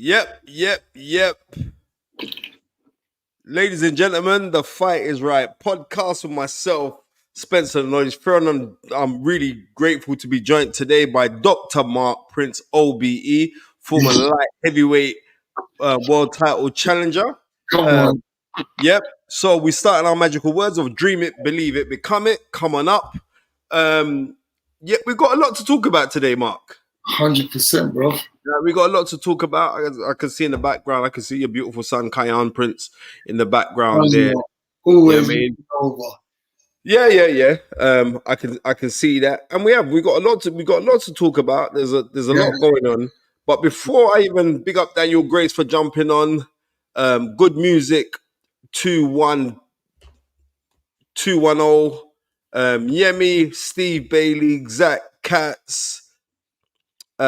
Yep. Ladies and gentlemen, the fight is right. Podcast with myself, Spencer Knowledge. Fearon, I'm really grateful to be joined today by Dr. Mark Prince OBE, former light heavyweight world title challenger. Come on. Yep. So we started our magical words of dream it, believe it, become it. Come on up. We've got a lot to talk about today, Mark. 100%, bro. Yeah, we got a lot to talk about. I can see in the background. I can see your beautiful son, Kayan Prince, in the background there. Always over. Yeah. I can see that, and we got a lot to talk about. There's a lot going on. But before I even big up Daniel Grace for jumping on, good music, 2-1, 210. Yemi, Steve Bailey, Zach Katz. Who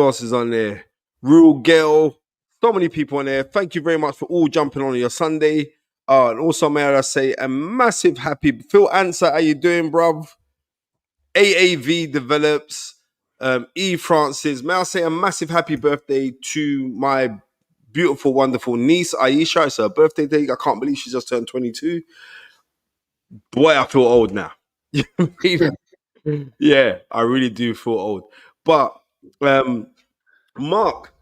else is on there? Real Girl. So many people on there. Thank you very much for all jumping on your Sunday. And also, may I say, a massive happy Phil Answer. How you doing, bruv? AAV develops. E Francis. May I say a massive happy birthday to my beautiful, wonderful niece, Aisha. It's her birthday day. I can't believe she just turned 22. Boy, I feel old now. Yeah, I really do feel old. But Mark,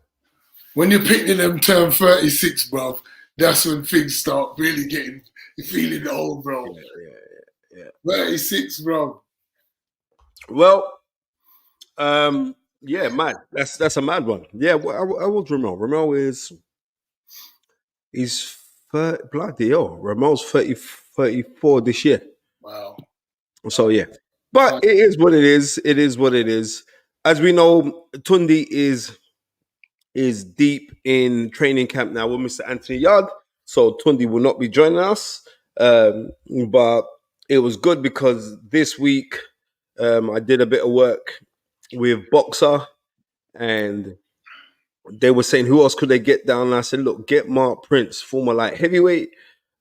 when you're picking them turn 36, bro, that's when things start really feeling old, bro. Yeah. 36, bro. Well, yeah, mad. That's a mad one. Yeah, I was Ramel. Ramel he's 30, bloody hell. Ramel's 34 this year. Wow. So yeah. But it is what it is. It is what it is. As we know, Tunde is deep in training camp now with Mr. Anthony Yarde. So Tunde will not be joining us. But it was good because this week I did a bit of work with Boxer and they were saying who else could they get down? And I said, look, get Mark Prince, former light heavyweight.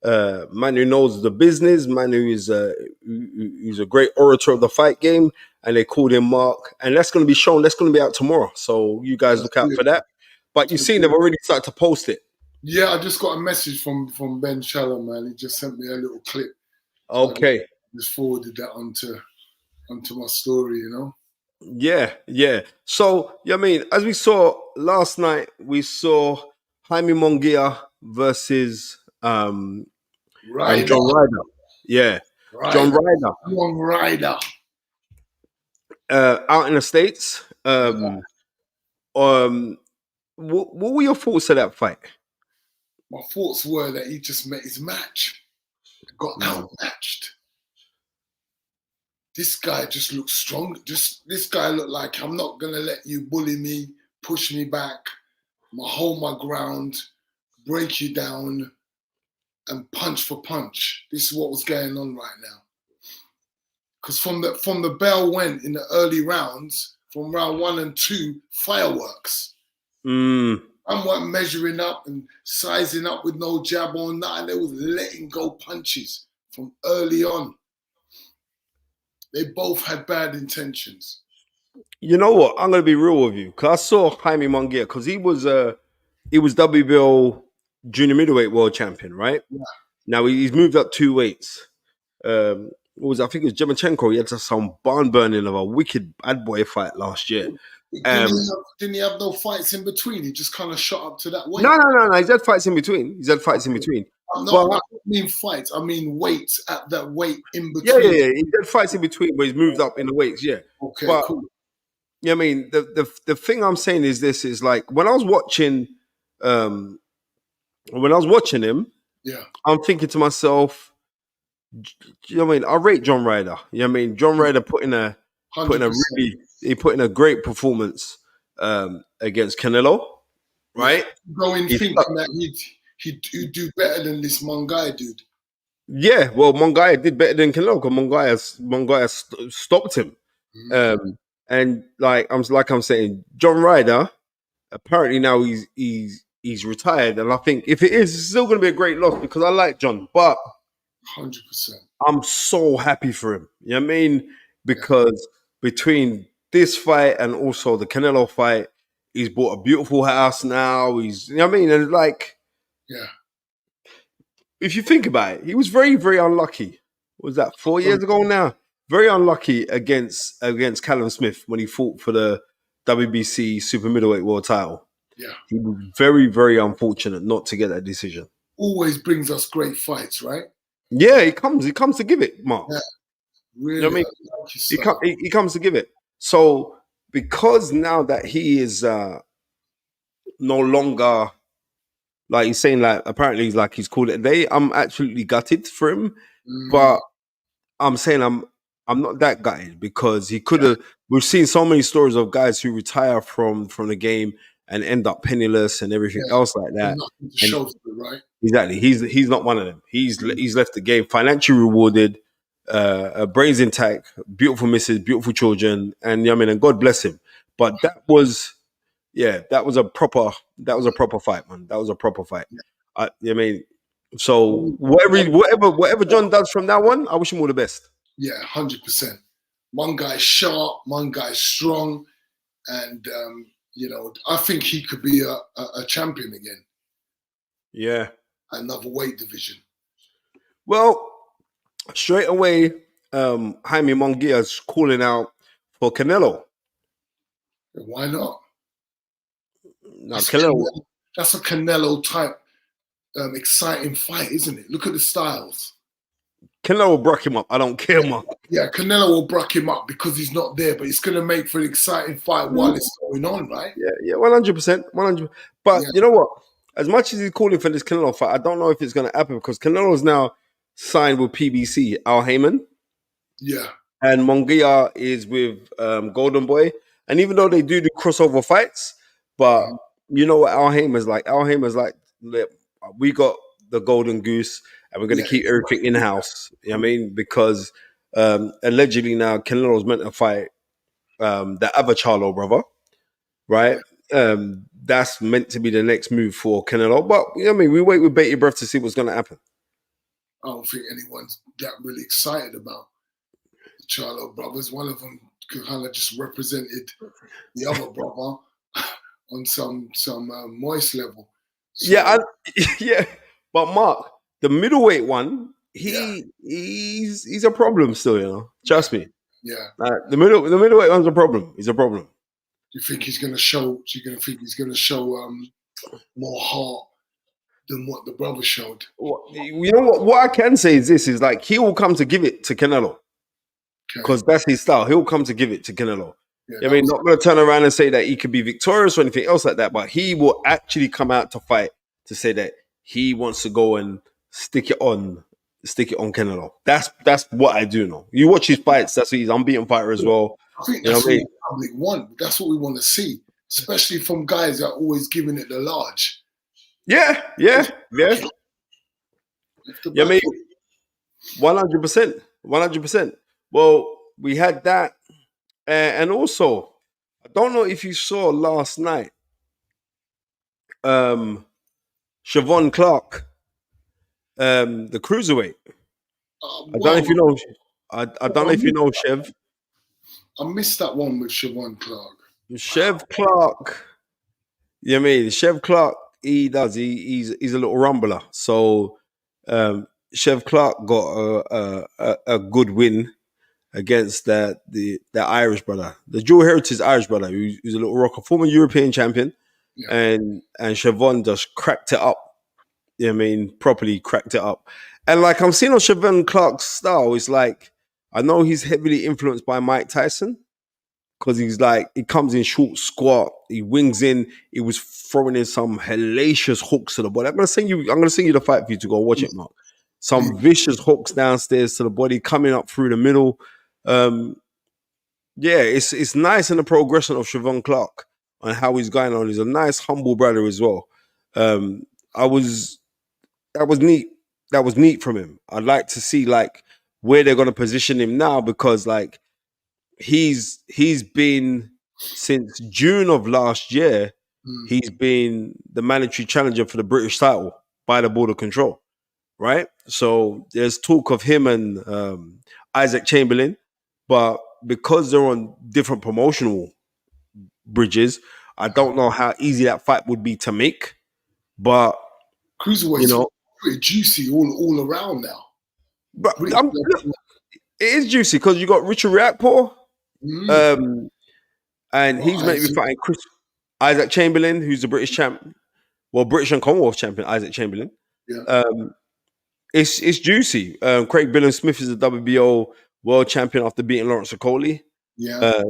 Man who knows the business, man who's a great orator of the fight game, and they called him Mark, and that's going to be shown. That's going to be out tomorrow, so you guys look out for that. But you've seen they've already started to post it. Yeah, I just got a message from Ben Shalom, man. He just sent me a little clip. Okay, so I just forwarded that onto my story, you know. Yeah. So I mean, as we saw last night, we saw Jaime Munguia versus Ryder. John Ryder. Yeah. Ryder. John Ryder. Young Ryder. Out in the States. What were your thoughts of that fight? My thoughts were that he just met his match. Got outmatched. This guy just looked strong. This guy looked like, I'm not going to let you bully me, push me back, hold my ground, break you down, and punch for punch. This is what was going on right now. Because from the bell went in the early rounds, from round 1 and 2, fireworks. I weren't measuring up and sizing up with no jab or nothing. They was letting go punches from early on. They both had bad intentions. You know what? I'm gonna be real with you, because I saw Jaime Munguia, because he was WBO junior middleweight world champion, right? Yeah. Now he's moved up 2 weights. I think it was Jemachenko. He had some barn burning of a wicked bad boy fight last year. Didn't he have no fights in between? He just kind of shot up to that weight. No. He's had fights in between. I don't mean fights. I mean weights at that weight in between. Yeah. He had fights in between, but he's moved up in the weights. Yeah. Okay. But, cool. I mean, the thing I'm saying is this: is like when I was watching him, yeah, I'm thinking to myself, you know what I mean? I rate John Ryder. You know what I mean? John Ryder put in a great performance against Canelo, right? Going thinking that he'd do better than this Munguia dude. Yeah, well, Munguia did better than Canelo because Munguia stopped him. Mm-hmm. And like I'm saying, John Ryder, apparently now he's retired, and I think if it is, it's still going to be a great loss because I like John, but 100%. I'm so happy for him. You know what I mean? Because between this fight and also the Canelo fight, He's bought a beautiful house now. You know what I mean? And like, Yeah. if you think about it, he was very, very unlucky. What was that 4 years ago now? Very unlucky against Callum Smith when he fought for the WBC super middleweight world title. Yeah. He was very, very unfortunate not to get that decision. Always brings us great fights, right? Yeah, he comes to give it, Mark. Yeah. Really? You know what I mean? He comes to give it. So because now that he is no longer, like he's saying, like apparently he's called it a day, I'm absolutely gutted for him. But I'm saying I'm not that gutted because he could have. We've seen so many stories of guys who retire from the game and end up penniless and everything else like that. Right? Exactly. He's not one of them. He's left the game financially rewarded, brains intact, beautiful missus, beautiful children, and you know what I mean, and God bless him. But that was a proper fight, man. That was a proper fight. You know what I mean, so whatever John does from now on, I wish him all the best. Yeah, 100%. One guy's sharp, one guy's strong, and I think he could be a champion again. Yeah, another weight division. Well, straight away, Jaime Munguia is calling out for Canelo. Why not? No, Canelo. That's a Canelo type exciting fight, isn't it? Look at the styles. Canelo will bruck him up. I don't care, man. Yeah, Canelo will bruck him up because he's not there, but it's going to make for an exciting fight while it's going on, right? Yeah, 100%. But you know what? As much as he's calling for this Canelo fight, I don't know if it's going to happen because Canelo's now signed with PBC, Al Heyman. Yeah. And Munguia is with Golden Boy. And even though they do crossover fights, but you know what Al Heyman's like? Al Heyman's like, we got the Golden Goose and we're going to keep everything in-house. You know what I mean? Because allegedly now Canelo's meant to fight the other Charlo brother, right? That's meant to be the next move for Canelo. But, you know what I mean? We wait with bated breath to see what's going to happen. I don't think anyone's that really excited about the Charlo brothers. One of them kind of just represented the other brother on some moist level. So, yeah. But Mark, the middleweight one, he's a problem still, you know. Trust me. Yeah. The middleweight one's a problem. He's a problem. Do you think he's going to show? Do you think he's going to show more heart than what the brother showed? You know what I can say is this: is like he will come to give it to Canelo because that's his style. He'll come to give it to Canelo. Yeah, I mean, not going to turn around and say that he could be victorious or anything else like that, but he will actually come out to fight to say that he wants to go and stick it on Canelo. That's what I do know. You watch his fights. That's he's unbeaten fighter as well. I think that's what the public want. That's what we want to see, especially from guys that are always giving it the large. Yeah. I mean, 100%. Well, we had that, and also, I don't know if you saw last night, Siobhan Clark, the cruiserweight. I don't know if you know. I don't know if you know Chev. I missed that one with Siobhan Clark. Chev Clark. You know what I mean? Chev Clark, he's a little rumbler. So Chev Clark got a good win against the Irish brother, the dual heritage Irish brother, who's a little rocker, former European champion, and Siobhan just cracked it up. You know what I mean? Properly cracked it up. And like I'm seeing on Siobhan Clark's style, it's like I know he's heavily influenced by Mike Tyson. Because he's like, he comes in short squat, he wings in, he was throwing in some hellacious hooks to the body. I'm gonna send you the fight for you to go watch it, Mark. Some vicious hooks downstairs to the body, coming up through the middle. It's nice in the progression of Siobhan Clark and how he's going on. He's a nice, humble brother as well. That was neat. That was neat from him. I'd like to see like where they're gonna position him now because like he's been since June of last year. He's been the mandatory challenger for the British title by the Board of Control, right? So there's talk of him and Isaac Chamberlain, but because they're on different promotional bridges, I don't know how easy that fight would be to make, but Cruiserweight's pretty juicy all around now. But it is juicy because you got Richard Riakporhe, and he's meant to be fighting Isaac Chamberlain, who's the British champ, British and Commonwealth champion, Isaac Chamberlain. Yeah. It's juicy. Craig Billam-Smith is the WBO world champion after beating Lawrence Okoli. Yeah,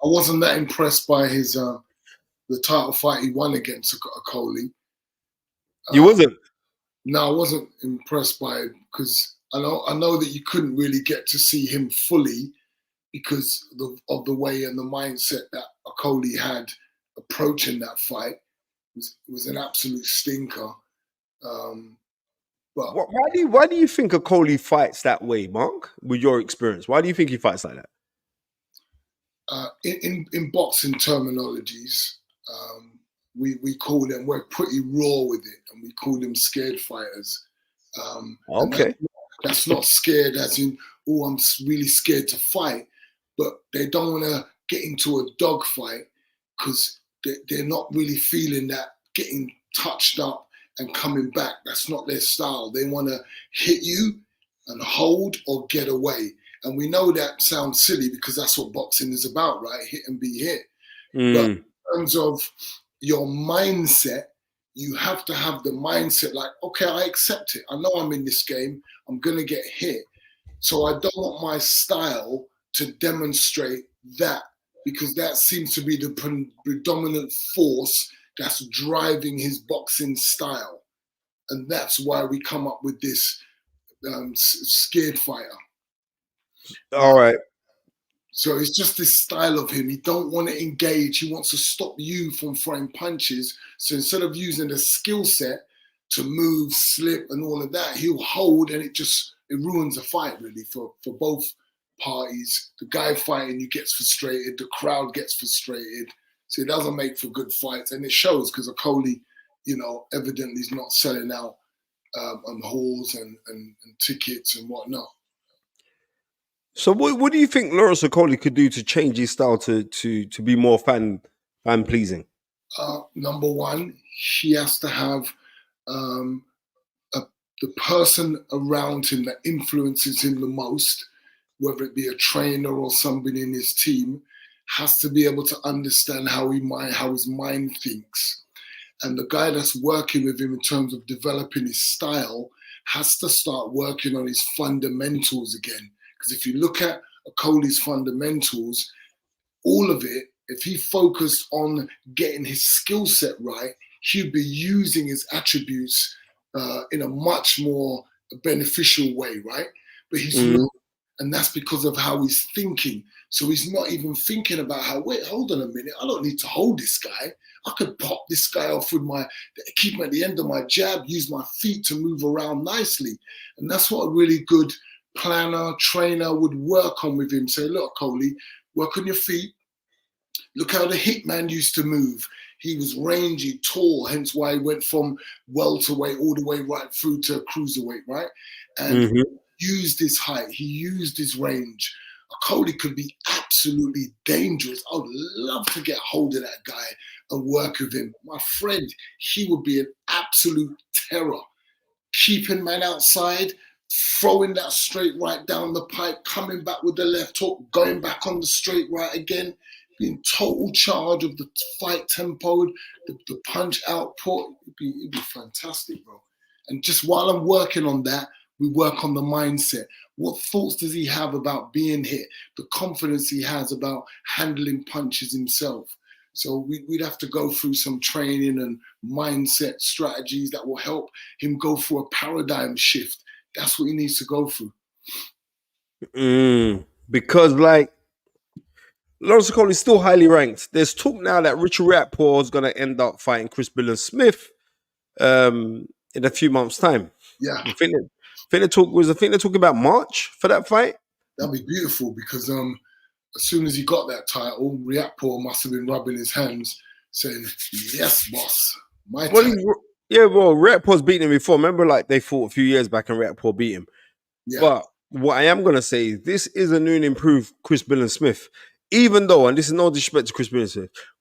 I wasn't that impressed by his the title fight he won against Okoli. You wasn't? No, I wasn't impressed by it because I know that you couldn't really get to see him fully because of the way and the mindset that Okoli had approaching that fight. It was an absolute stinker. But why do you think Okoli fights that way, Mark? With your experience, why do you think he fights like that? In boxing terminologies, we call them, we're pretty raw with it, and we call them scared fighters. Okay. That's not scared as in, oh, I'm really scared to fight, but they don't want to get into a dog fight because they're not really feeling that getting touched up and coming back. That's not their style. They want to hit you and hold or get away. And we know that sounds silly because that's what boxing is about, right? Hit and be hit. But in terms of your mindset, you have to have the mindset like, okay, I accept it. I know I'm in this game. I'm going to get hit. So I don't want my style to demonstrate that because that seems to be the predominant force that's driving his boxing style. And that's why we come up with this scared fighter. All right. So it's just this style of him. He don't want to engage. He wants to stop you from throwing punches. So instead of using the skill set to move, slip, and all of that, he'll hold, and it ruins the fight really for both parties. The guy fighting, he gets frustrated. The crowd gets frustrated. So it doesn't make for good fights, and it shows because Okoli, evidently is not selling out on halls and tickets and whatnot. So what do you think Lawrence Okoli could do to change his style to be more fan pleasing? Number one, he has to have the person around him that influences him the most, whether it be a trainer or somebody in his team, has to be able to understand how his mind thinks. And the guy that's working with him in terms of developing his style has to start working on his fundamentals again. Because if you look at Okoli's fundamentals, all of it, if he focused on getting his skill set right, he'd be using his attributes in a much more beneficial way, right? But he's not, and that's because of how he's thinking. So he's not even thinking about hold on a minute, I don't need to hold this guy. I could pop this guy off with keep him at the end of my jab, use my feet to move around nicely. And that's what a really good planner, trainer would work on with him. Say, look, Okoli, work on your feet. Look how the hitman used to move. He was rangy, tall, hence why he went from welterweight all the way right through to cruiserweight, right? And used his height. He used his range. Okoli could be absolutely dangerous. I would love to get hold of that guy and work with him. My friend, he would be an absolute terror. Keeping man outside, throwing that straight right down the pipe, coming back with the left hook, going back on the straight right again, being total charge of the fight tempo, the punch output. It'd be fantastic, bro. And just while I'm working on that, we work on the mindset. What thoughts does he have about being hit? The confidence he has about handling punches himself. So we'd have to go through some training and mindset strategies that will help him go through a paradigm shift. That's what he needs to go through. Because Lawrence Okoli is still highly ranked. There's talk now that Richard Riakporhe is going to end up fighting Chris Billam-Smith in a few months' time. Yeah. I think they're talking about March for that fight. That'd be beautiful because as soon as he got that title, Riakporhe must have been rubbing his hands saying, yes, boss, my title. Riakporhe's beaten him before. Remember, they fought a few years back and Riakporhe beat him. Yeah. But what I am going to say is this is a new and improved Chris Billam-Smith. even though, and this is no disrespect to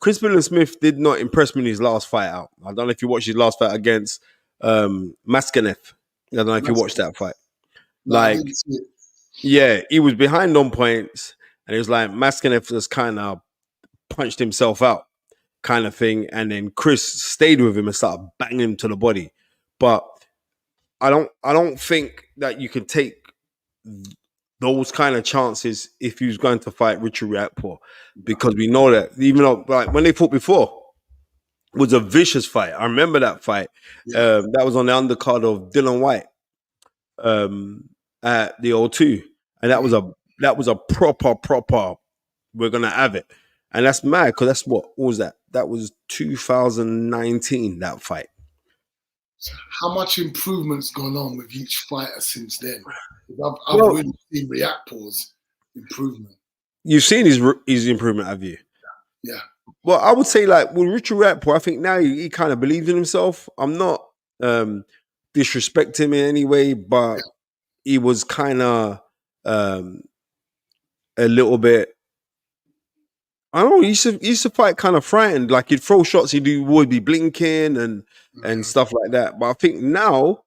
Chris Billion Smith did not impress me in his last fight out. I don't know if you watched his last fight against Maskanev. I don't know if you watched that fight. No, I Like, didn't see it. yeah, he was behind on points, and it was like Maskanev just kind of punched himself out, kind of thing, and then Chris stayed with him and started banging him to the body. But I don't think that you can take those kind of chances if he was going to fight Richard Riakporhe, because we know that even though, like, when they fought before, it was a vicious fight. I remember that fight. Yeah. That was on the undercard of Dylan White at the O2, and that was a proper. We're gonna have it, and that's mad because that's what was that? That was 2019. That fight. How much improvement's gone on with each fighter since then? I've really seen Riakporhe's improvement. You've seen his improvement, have you? Yeah. Well, I would say, like, with Richard Riakporhe, I think now he kind of believes in himself. I'm not disrespecting him in any way, but he was kind of a little bit. I don't know. He used to fight kind of frightened. Like, he'd throw shots, would be blinking and stuff like that. But I think now,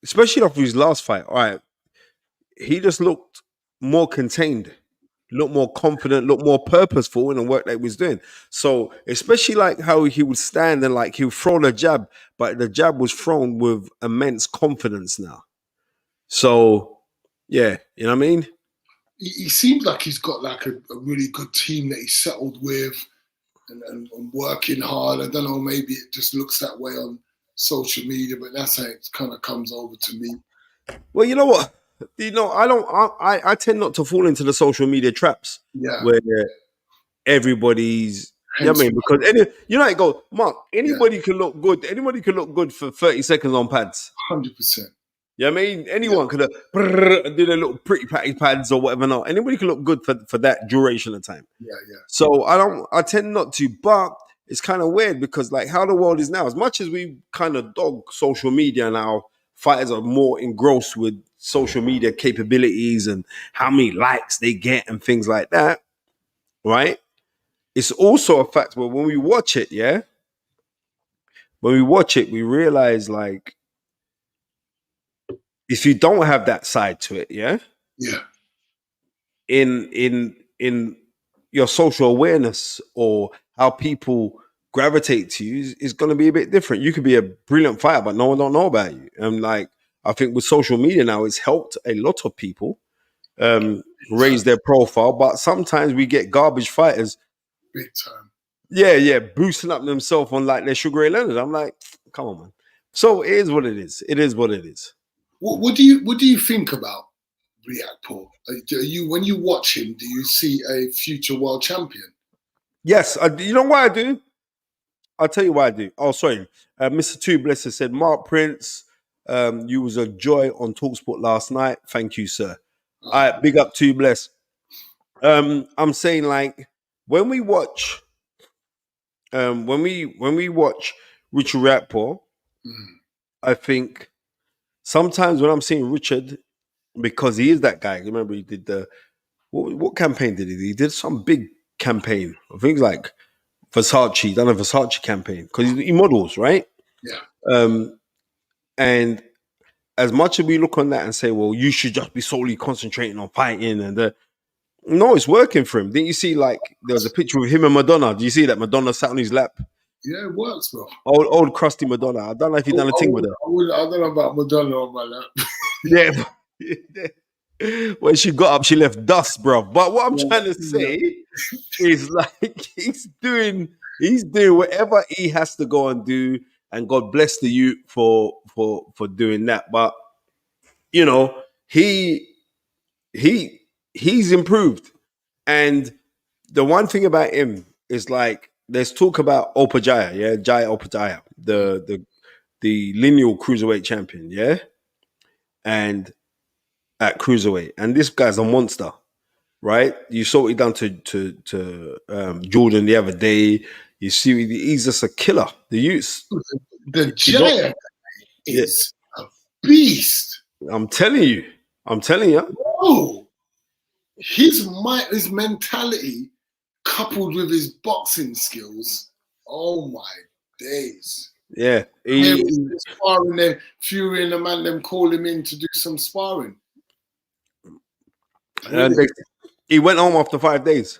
especially after his last fight, all right, he just looked more contained, looked more confident, looked more purposeful in the work that he was doing. So, especially like how he would stand and like he would throw the jab, but the jab was thrown with immense confidence now. So, yeah, you know what I mean? He seems like he's got like a really good team that he's settled with and working hard. I don't know, maybe it just looks that way on social media, but that's how it kind of comes over to me. Well, you know what? You know, I tend not to fall into the social media traps where everybody's, you know what I mean? Because it goes, Mark, anybody can look good. Anybody can look good for 30 seconds on pads. 100%. You know what I mean? Anyone could have do their little pretty patty pads or whatever. Not anybody can look good for that duration of time. Yeah. So I tend not to, but it's kind of weird because, like, how the world is now, as much as we kind of dog social media now, fighters are more engrossed with social media capabilities and how many likes they get and things like that, right? It's also a fact where when we watch it, we realize, like, if you don't have that side to it, in your social awareness or how people gravitate to you is going to be a bit different. You could be a brilliant fighter, but no one don't know about you. And, like, I think with social media now, it's helped a lot of people raise their profile, but sometimes we get garbage fighters, big time. Yeah, boosting up themselves on like their Sugar Ray Leonard. I'm like, come on, man. So it is what it is. It is what it is. What do you think about Riakporhe? When you watch him, do you see a future world champion? Yes, you know why I do? I'll tell you why I do. Oh, sorry. Mr. Two Blesser said, Mark Prince, you was a joy on TalkSport last night. Thank you, sir. All right, big up Two Bless. I'm saying, like, when we watch Richard Riakporhe, I think sometimes when I'm seeing Richard, because he is that guy. Remember, he did what campaign did he do? He did some big campaign. I think it's like Versace, done a Versace campaign because he models, right? Yeah. And as much as we look on that and say, well, you should just be solely concentrating on fighting, and no, it's working for him. Didn't you see, like, there was a picture of him and Madonna? Do you see that? Madonna sat on his lap. Yeah, it works, bro. Old crusty Madonna. I don't know if you done a thing with her. I don't know about Madonna on my lap. Yeah. When she got up, she left dust, bro. But what I'm trying to say is, like, he's doing whatever he has to go and do, and God bless the youth for doing that. But, you know, he's improved. And the one thing about him is, like, there's talk about Opajaya, Jai Opajaya, the lineal cruiserweight champion, and at cruiserweight, and this guy's a monster, right? You saw what he done to Jordan the other day. You see, he's just a killer. The youth, the Jai is a beast. I'm telling you. Oh. his mentality coupled with his boxing skills, oh my days. Yeah. Sparring there, Fury and the man them call him in to do some sparring. He went home after 5 days.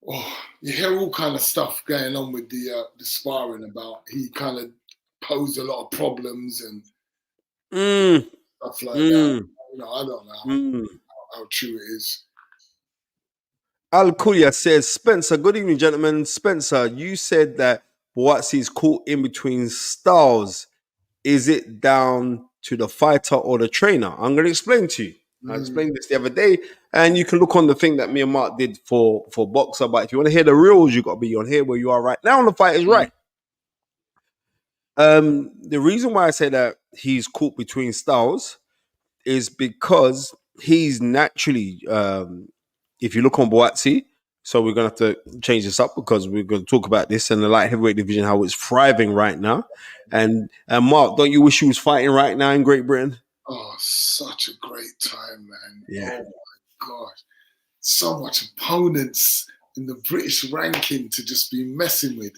Oh, you hear all kind of stuff going on with the sparring about he kind of posed a lot of problems and stuff like that. You know, I don't know how true it is. Al Kuya says, Spencer, good evening, gentlemen. Spencer, you said that Boatsi is caught in between styles. Is it down to the fighter or the trainer? I'm going to explain to you. I explained this the other day, and you can look on the thing that me and Mark did for Boxer. But if you want to hear the reels, you got to be on here where you are right now. And the fight is right. The reason why I say that he's caught between styles is because he's naturally, if you look on Buatsi, so we're going to have to change this up because we're going to talk about this in the light heavyweight division, how it's thriving right now. And Mark, don't you wish you was fighting right now in Great Britain? Oh, such a great time, man. Yeah. Oh, my gosh. So much opponents in the British ranking to just be messing with.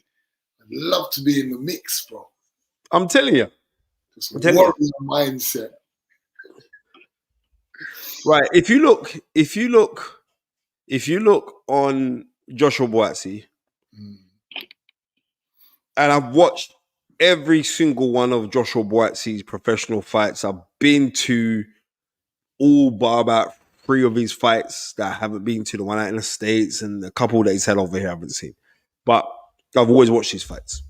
I'd love to be in the mix, bro. I'm telling you. Just warrior mindset. Right. If you look on Joshua Boatsi, and I've watched every single one of Joshua Boatsi's professional fights. I've been to all but about 3 of his fights that I haven't been to, the one out in the States and a couple that he's had over here I haven't seen. But I've always watched his fights.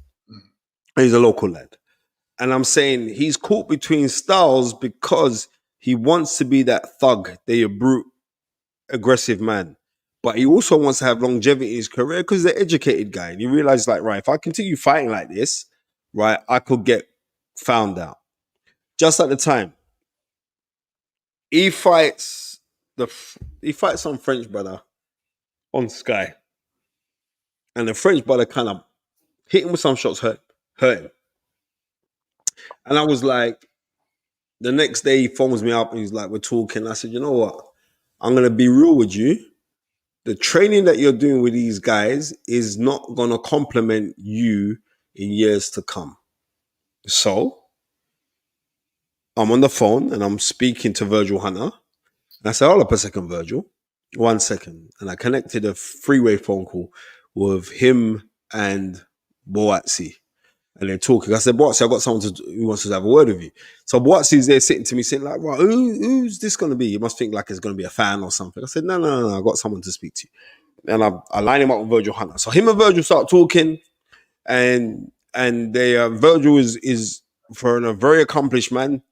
He's a local lad. And I'm saying he's caught between styles because he wants to be that thug, the brute, aggressive man. But he also wants to have longevity in his career because he's an educated guy. And you realize, like, right, if I continue fighting like this, right, I could get found out. Just at the time, he fights some French brother on Sky. And the French brother kind of hit him with some shots, hurt him. And I was like, the next day he phones me up and he's like, we're talking. I said, you know what? I'm going to be real with you. The training that you're doing with these guys is not going to complement you in years to come. So I'm on the phone and I'm speaking to Virgil Hunter. And I said, hold up a second, Virgil. 1 second. And I connected a three-way phone call with him and Boatsi. And they're talking. I said, Boatsi, I got someone who wants to have a word with you. So Boatsi's there sitting to me saying, like, well, who's this going to be? You must think like it's going to be a fan or something. I said, no, I got someone to speak to you. And I line him up with Virgil Hunter. So him and Virgil start talking, and they Virgil is for a very accomplished man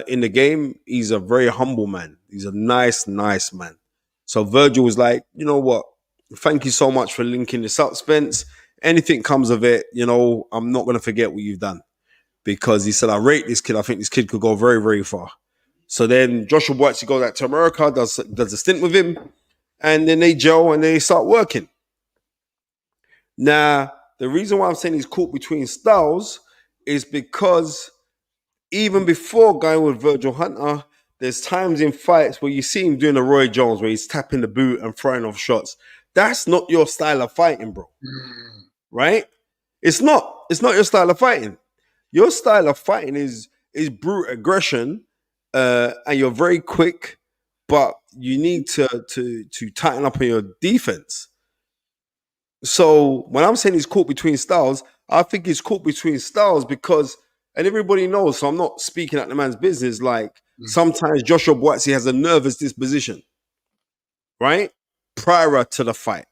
in the game. He's a very humble man. He's a nice man. So Virgil was like, you know what? Thank you so much for linking this up, Spence. Anything comes of it, you know, I'm not going to forget what you've done. Because he said, I rate this kid. I think this kid could go very, very far. So then Joshua Buatsi goes out to America, does a stint with him, and then they gel and they start working. Now, the reason why I'm saying he's caught between styles is because even before going with Virgil Hunter, there's times in fights where you see him doing a Roy Jones where he's tapping the boot and throwing off shots. That's not your style of fighting, bro. Right? It's not your style of fighting. Your style of fighting is brute aggression, and you're very quick, but you need to tighten up on your defense. So when I'm saying he's caught between styles, I think he's caught between styles because, and everybody knows, so I'm not speaking at the man's business, like sometimes Joshua Boatsi has a nervous disposition, right? Prior to the fight.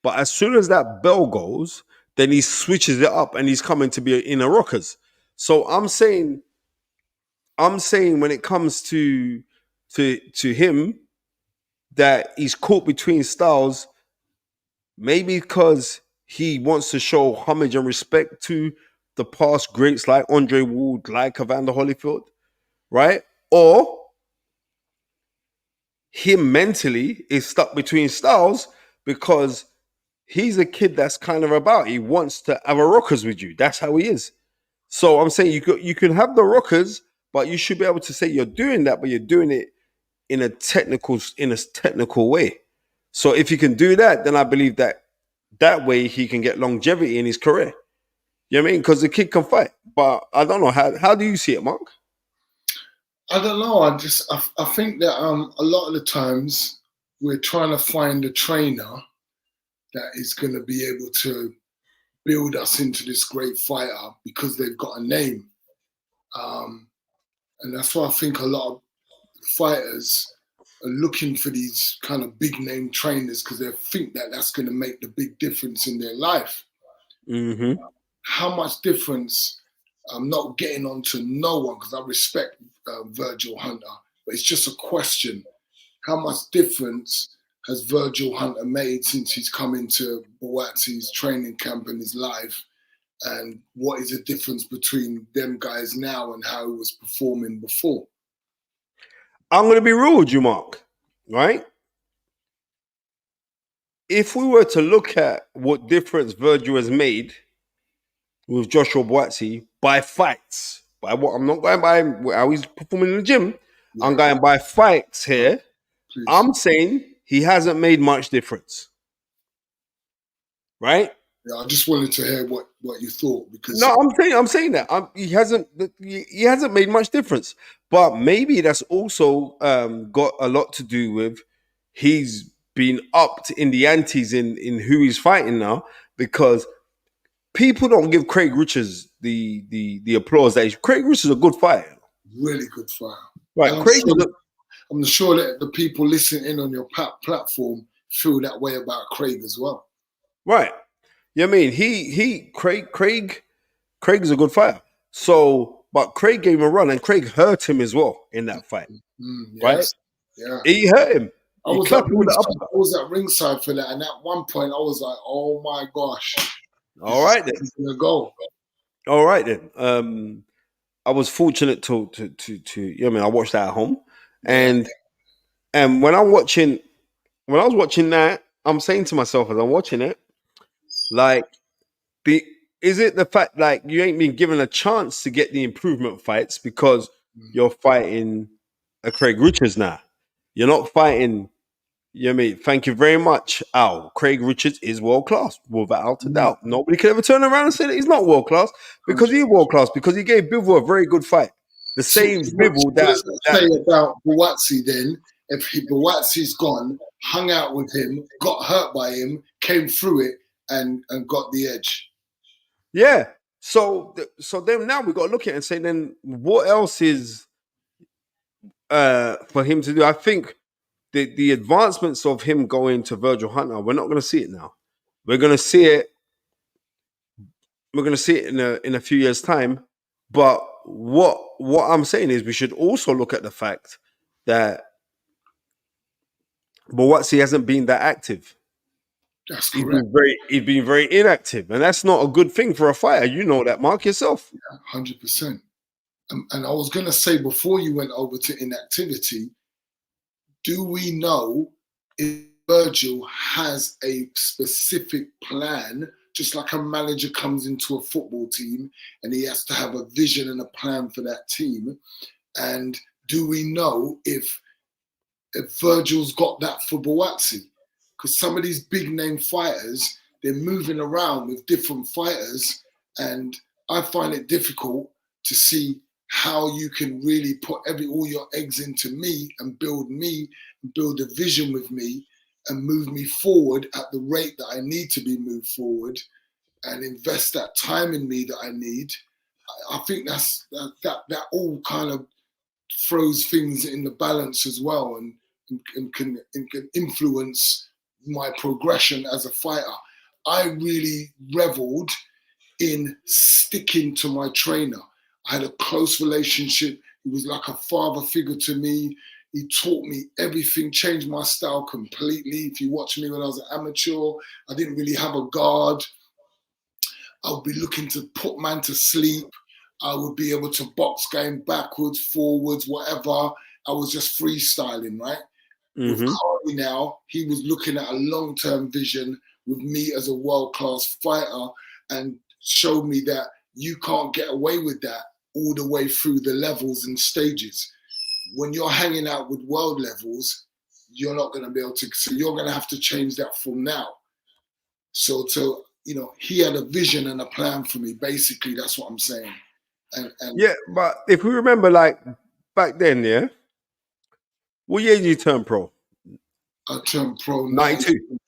But as soon as that bell goes, then he switches it up and he's coming to be in a rockers. So I'm saying when it comes to him that he's caught between styles, maybe because he wants to show homage and respect to the past greats like Andre Ward, like Evander Holyfield, right? Or him mentally is stuck between styles because he's a kid that's kind of about. He wants to have a rockers with you. That's how he is. So I'm saying you can have the rockers, but you should be able to say you're doing that, but you're doing it in a technical way. So if he can do that, then I believe that way he can get longevity in his career. You know what I mean? Because the kid can fight. But I don't know, how do you see it, Mark? I don't know. I think that a lot of the times we're trying to find a trainer that is going to be able to build us into this great fighter because they've got a name. And that's why I think a lot of fighters are looking for these kind of big name trainers because they think that that's going to make the big difference in their life. Mm-hmm. How much difference? I'm not getting on to no one because I respect Virgil Hunter, but it's just a question. How much difference has Virgil Hunter made since he's come into Boatsi's training camp in his life? And what is the difference between them guys now and how he was performing before? I'm going to be real with you, Mark, right? If we were to look at what difference Virgil has made with Joshua Buatsi by fights, by what I'm not going by how he's performing in the gym, I'm going by fights here. Please. I'm saying he hasn't made much difference, right? Yeah, I just wanted to hear what you thought because no, I'm saying that he hasn't made much difference, but maybe that's also got a lot to do with he's been upped in the antes in who he's fighting now because people don't give Craig Richards the applause that Craig Richards is a good fighter, really good fighter. Right, I'm sure that the people listening in on your platform feel that way about Craig as well. Right. Yeah, I mean, Craig is a good fighter. So, but Craig gave him a run, and Craig hurt him as well in that fight. Yes. Right? Yeah. He hurt him. I was at ringside for that, and at one point I was like, "Oh my gosh!" All right then. He's gonna go. All right then. I was fortunate to you know, I mean, I watched that at home, and when I was watching that, I'm saying to myself as I'm watching it, like, is it the fact like you ain't been given a chance to get the improvement fights because you're fighting a Craig Richards now? You're not fighting. You know what I mean? Thank you very much, Al. Craig Richards is world class, without a doubt. Nobody can ever turn around and say that he's not world class because he's world class because he gave Bivol a very good fight. The same Bivol that say about Buatsi then. If Buatsi's gone, hung out with him, got hurt by him, came through it, and got the edge. Yeah. So then now we got to look at it and say then what else is for him to do? I think the advancements of him going to Virgil Hunter, we're not going to see it now. We're going to see it. We're going to see it in a few years' time. But what I'm saying is we should also look at the fact that Boatsi hasn't been that active. That's correct. He's been very inactive, and that's not a good thing for a fighter. You know that, Mark, yourself. Yeah, 100%. And I was going to say before you went over to inactivity, do we know if Virgil has a specific plan, just like a manager comes into a football team and he has to have a vision and a plan for that team? And do we know if Virgil's got that for Boatsi? Because some of these big name fighters, they're moving around with different fighters, and I find it difficult to see how you can really put all your eggs into me and build a vision with me and move me forward at the rate that I need to be moved forward and invest that time in me that I need. I think that all kind of throws things in the balance as well and can influence my progression as a fighter. I really reveled in sticking to my trainer. I had a close relationship. He was like a father figure to me. He taught me everything, changed my style completely. If you watch me when I was an amateur, I didn't really have a guard. I would be looking to put man to sleep. I would be able to box going backwards, forwards, whatever. I was just freestyling, right? With Carly now, he was looking at a long-term vision with me as a world-class fighter and showed me that you can't get away with that all the way through the levels and stages. when you're hanging out with world levels, you're not going to be able to. So you're going to have to change that from now. So he had a vision and a plan for me. Basically, that's what I'm saying. And yeah, but if we remember, like back then, yeah, what year did you turn pro? I turned pro 92.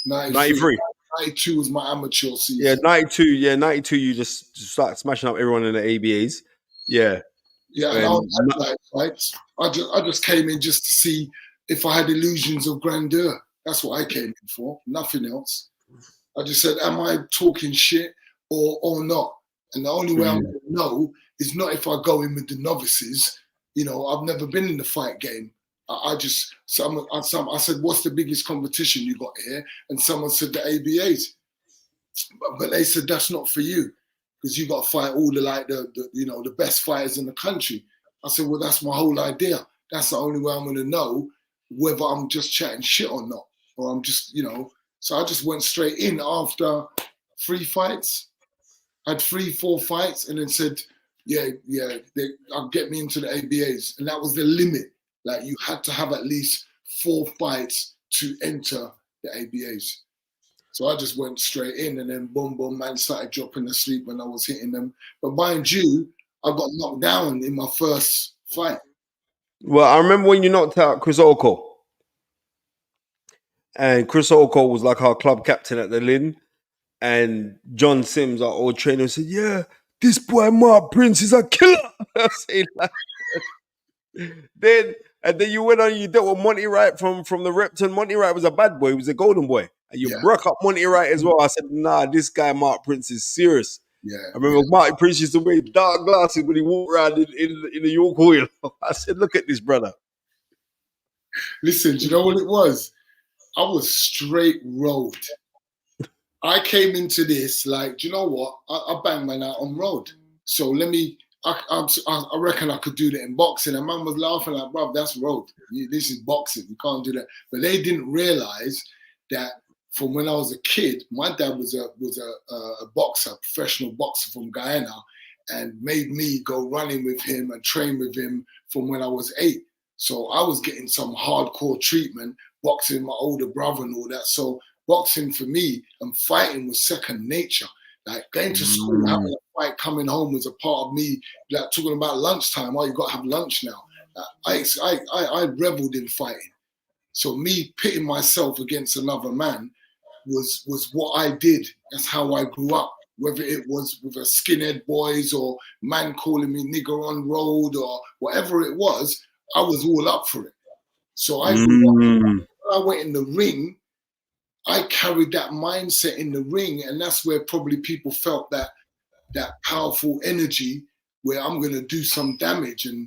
93. 92 was my amateur season. Yeah, 92. Yeah, 92. You just start smashing up everyone in the ABAs. Yeah. Yeah, and I just came in just to see if I had illusions of grandeur. That's what I came in for. Nothing else. I just said, am I talking shit or not? And the only way I'm going to know is not if I go in with the novices. I've never been in the fight game. I said, what's the biggest competition you got here? And someone said the ABAs. But they said, that's not for you because you got to fight all the best fighters in the country. I said, well, that's my whole idea. That's the only way I'm going to know whether I'm just chatting shit or not. Or I'm just, So I just went straight in after 3 fights. I had 3-4 fights and then said, I'll get me into the ABAs. And that was the limit. Like you had to have at least 4 fights to enter the ABAs. So I just went straight in and then boom, boom, man started dropping asleep when I was hitting them. But mind you, I got knocked down in my first fight. Well, I remember when you knocked out Chris Oko. And Chris Oko was like our club captain at the Lynn. And John Sims, our old trainer, said, yeah, this boy Mark Prince is a killer. I say like then you went on, you dealt with Monty Wright from the Repton. Monty Wright was a bad boy, he was a golden boy. And you broke up Monty Wright as well. I said, nah, this guy Mark Prince is serious. Yeah. I remember Mark Prince used to wear dark glasses when he walked around in the York Hall. I said, look at this brother. Listen, do you know what it was? I was straight road. I came into this like, do you know what? I banged man out on road. So I reckon I could do that in boxing. And man was laughing like, bro, that's road. This is boxing. You can't do that. But they didn't realize that from when I was a kid, my dad was a boxer, professional boxer from Guyana, and made me go running with him and train with him from when I was 8. So I was getting some hardcore treatment, boxing my older brother and all that. So boxing for me and fighting was second nature. Like going to school, having a fight, coming home was a part of me. Like talking about lunchtime, you got to have lunch now. I reveled in fighting. So me pitting myself against another man was what I did. That's how I grew up. Whether it was with a skinhead boys or man calling me nigger on road or whatever it was, I was all up for it. So I grew up. When I went in the ring, I carried that mindset in the ring, and that's where probably people felt that powerful energy where I'm going to do some damage, and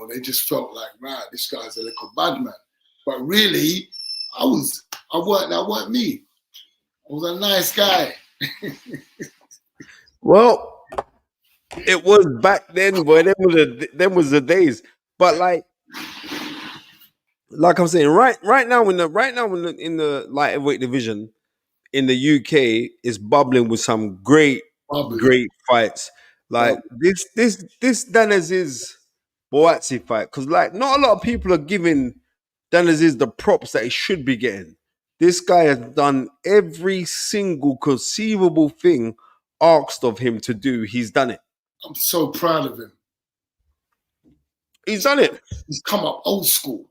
they just felt like, right, this guy's a little bad man. But really, I weren't me. I was a nice guy. Well, it was back then, boy. Them was the days. But like I'm saying, right now in the lightweight division in the UK is bubbling with some great fights. Like this Dan Azeez Boatsi fight, because like not a lot of people are giving Dan Azeez the props that he should be getting. This guy has done every single conceivable thing asked of him to do. He's done it. I'm so proud of him. He's done it. He's come up old school.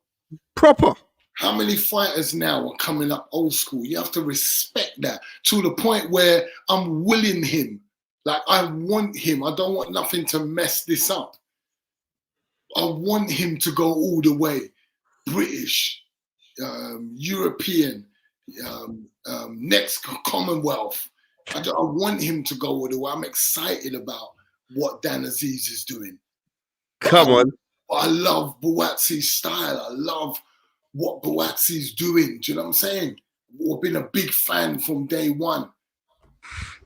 Proper. How many fighters now are coming up old school? You have to respect that to the point where I'm willing him. Like I want him. I don't want nothing to mess this up. I want him to go all the way. British, European, next Commonwealth. I want him to go all the way. I'm excited about what Dan Azeez is doing. Come on. I love Buatsi's style. I love what Boatsi's doing. Do you know what I'm saying? I've been a big fan from day one.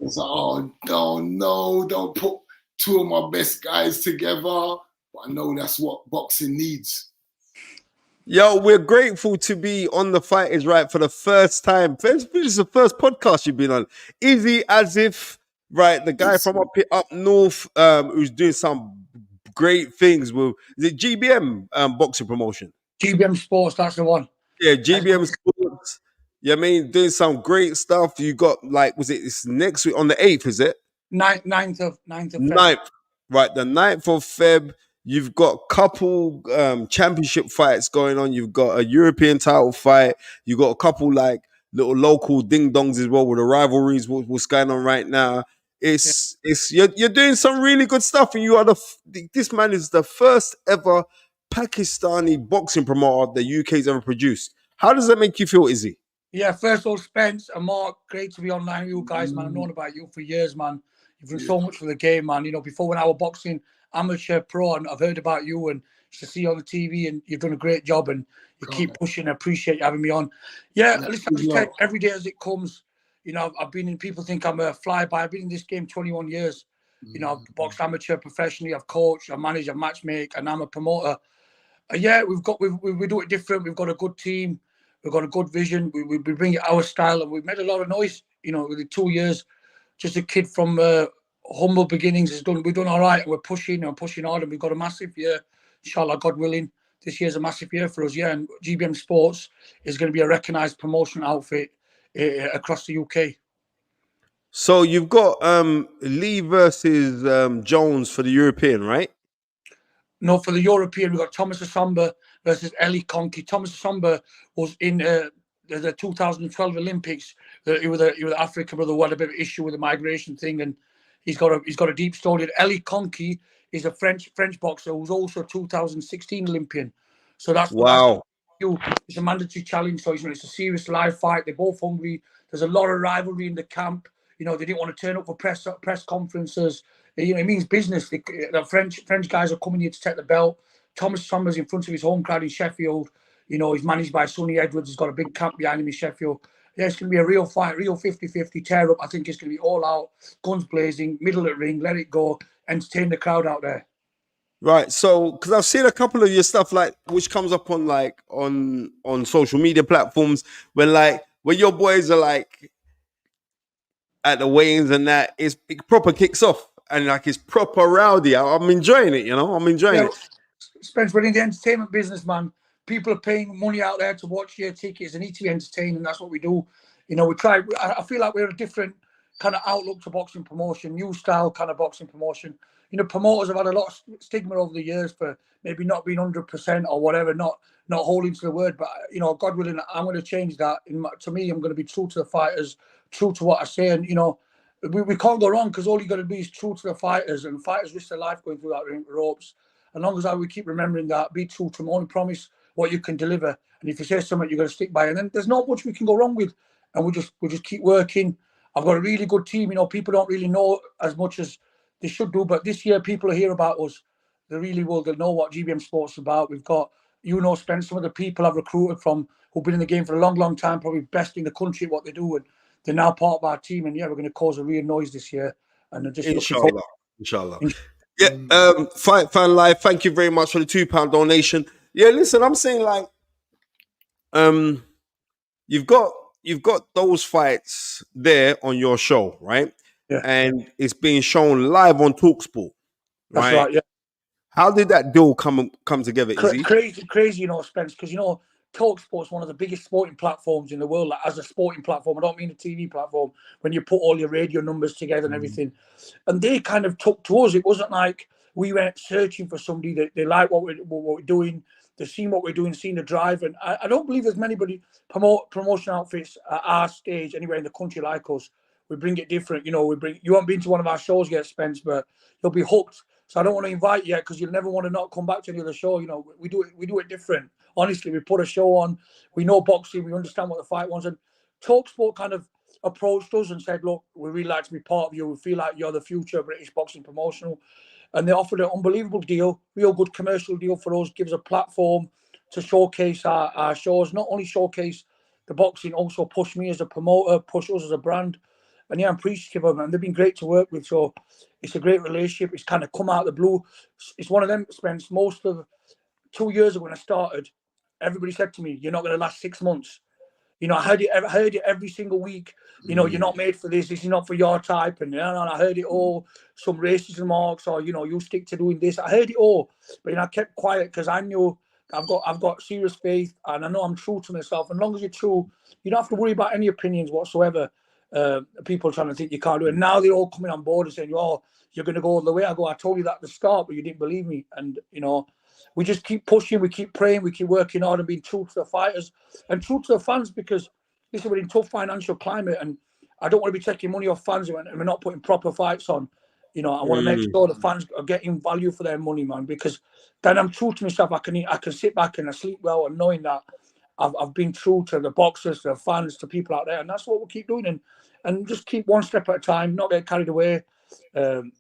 It's like, oh, no, don't put 2 of my best guys together. But I know that's what boxing needs. Yo, we're grateful to be on The Fight Is Right for the first time. This is the first podcast you've been on. Easy as if, right, the guy from up north who's doing some great things with the GBM boxing promotion. GBM Sports, that's the one. Yeah, GBM Sports. Yeah, I mean, doing some great stuff. You got like, was it it's next week on the 8th, is it? 9th of Feb. 9th. Right, the 9th of Feb. You've got a couple championship fights going on. You've got a European title fight. You've got a couple like little local ding dongs as well with the rivalries. What's going on right now? It's you're doing some really good stuff, and you are this man is the first ever Pakistani boxing promoter the UK's ever produced. How does that make you feel, Izzy? Yeah, first of all, Spence and Mark, great to be online with you guys, man. I've known about you for years, man. You've done so much for the game, man. You know, before when I was boxing amateur pro, and I've heard about you and to see you on the TV, and you've done a great job, and you keep pushing. I appreciate you having me on. Yeah, listen, I just take every day as it comes. You know, I've been in, people think I'm a flyby. I've been in this game 21 years. You know, I've boxed amateur professionally, I've coached, I've managed, I've matchmake, and I'm a promoter. Yeah, we do it different. We've got a good team. We've got a good vision. We bring it our style, and we've made a lot of noise. You know, with the 2 years, just a kid from humble beginnings we've done all right. We're pushing hard, and we've got a massive year. Inshallah, God willing, this year's a massive year for us. Yeah, and GBM Sports is going to be a recognised promotional outfit across the UK. So you've got Lee versus Jones for the European, right? No, for the European, we've got Thomas Asomba versus Eli Conky. Thomas Asomba was in the 2012 Olympics. He was Africa brother, had a bit of an issue with the migration thing, and he's got a deep story. Eli Conky is a French boxer who's also a 2016 Olympian. So that's wow. It's a mandatory challenge. So it's a serious live fight. They're both hungry. There's a lot of rivalry in the camp. You know, they didn't want to turn up for press conferences. You know, it means business. The French guys are coming here to take the belt. Thomas Somers in front of his home crowd in Sheffield. You know, he's managed by Sonny Edwards. He's got a big camp behind him in Sheffield. Yeah, it's going to be a real fight, real 50-50 tear up. I think it's going to be all out, guns blazing, middle of the ring, let it go, entertain the crowd out there. Right. So, because I've seen a couple of your stuff, like which comes up on like on social media platforms when your boys are like at the weigh-ins and that, it proper kicks off and like it's proper rowdy. I'm enjoying it, you know. I'm enjoying it. Spence, we're in the entertainment business, man. People are paying money out there to watch your tickets. They need to be entertained, and that's what we do. You know, we try. I feel like we're a different kind of outlook to boxing promotion, new style kind of boxing promotion. You know, promoters have had a lot of stigma over the years for maybe not being 100% or whatever, not holding to the word. But, you know, God willing, I'm going to change that. To me, I'm going to be true to the fighters, true to what I say. And, you know, we can't go wrong because all you got to be is true to the fighters. And fighters risk their life going through that ropes. As long as we keep remembering that, be true to them, only promise what you can deliver. And if you say something, you're going to stick by it. And then there's not much we can go wrong with. And we'll just keep working. I've got a really good team. You know, people don't really know as much as they should do. But this year, people will hear about us. They really will. They'll know what GBM Sports is about. We've got, Spence, some of the people I've recruited from who've been in the game for a long, long time, probably best in the country at what they do. And they're now part of our team. And, yeah, we're going to cause a real noise this year. And just Inshallah. Yeah, Fight Fan Live, thank you very much for the £2 donation. Yeah, listen, I'm saying like, you've got those fights there on your show, right? Yeah. And it's being shown live on TalkSport, right? That's right, yeah. How did that deal come together, Izzy? Crazy, you know, Spence, because, you know, TalkSport's one of the biggest sporting platforms in the world. Like, as a sporting platform, I don't mean a TV platform, when you put all your radio numbers together and everything. And they kind of took to us. It wasn't like we went searching for somebody that they like what we're doing. They've seen what we're doing, seen the drive. And I don't believe there's many promotion outfits at our stage anywhere in the country like us. We bring it different. You know, you won't be into one of our shows yet, Spence, but you'll be hooked. So I don't want to invite you because you'll never want to not come back to any other show. You know, we do it different. Honestly, we put a show on. We know boxing. We understand what the fight was. And TalkSport kind of approached us and said, look, we really like to be part of you. We feel like you're the future of British boxing promotional. And they offered an unbelievable deal, real good commercial deal for us, gives a platform to showcase our shows, not only showcase the boxing, also push me as a promoter, push us as a brand. And yeah, I'm appreciative of them. And they've been great to work with. So it's a great relationship. It's kind of come out of the blue. It's one of them, Spence, most of 2 years ago when I started, everybody said to me, you're not going to last 6 months. You know, I heard it every single week. You know, you're not made for this. This is not for your type. And I heard it all. Some racist remarks, or you stick to doing this. I heard it all, but I kept quiet because I knew I've got serious faith, and I know I'm true to myself. And as long as you're true, you don't have to worry about any opinions whatsoever. People trying to think you can't do it. And now they're all coming on board and saying, "Oh, you're going to go all the way." I go, "I told you that at the start, but you didn't believe me." And we just keep pushing, we keep praying, we keep working hard and being true to the fighters and true to the fans, because listen, we're in tough financial climate, and I don't want to be taking money off fans and we're not putting proper fights on. I want to make sure the fans are getting value for their money, man, because then I'm true to myself. I can sit back and I sleep well, and knowing that I've been true to the boxers, to the fans, to people out there, and that's what we'll keep doing, and just keep one step at a time, not get carried away, and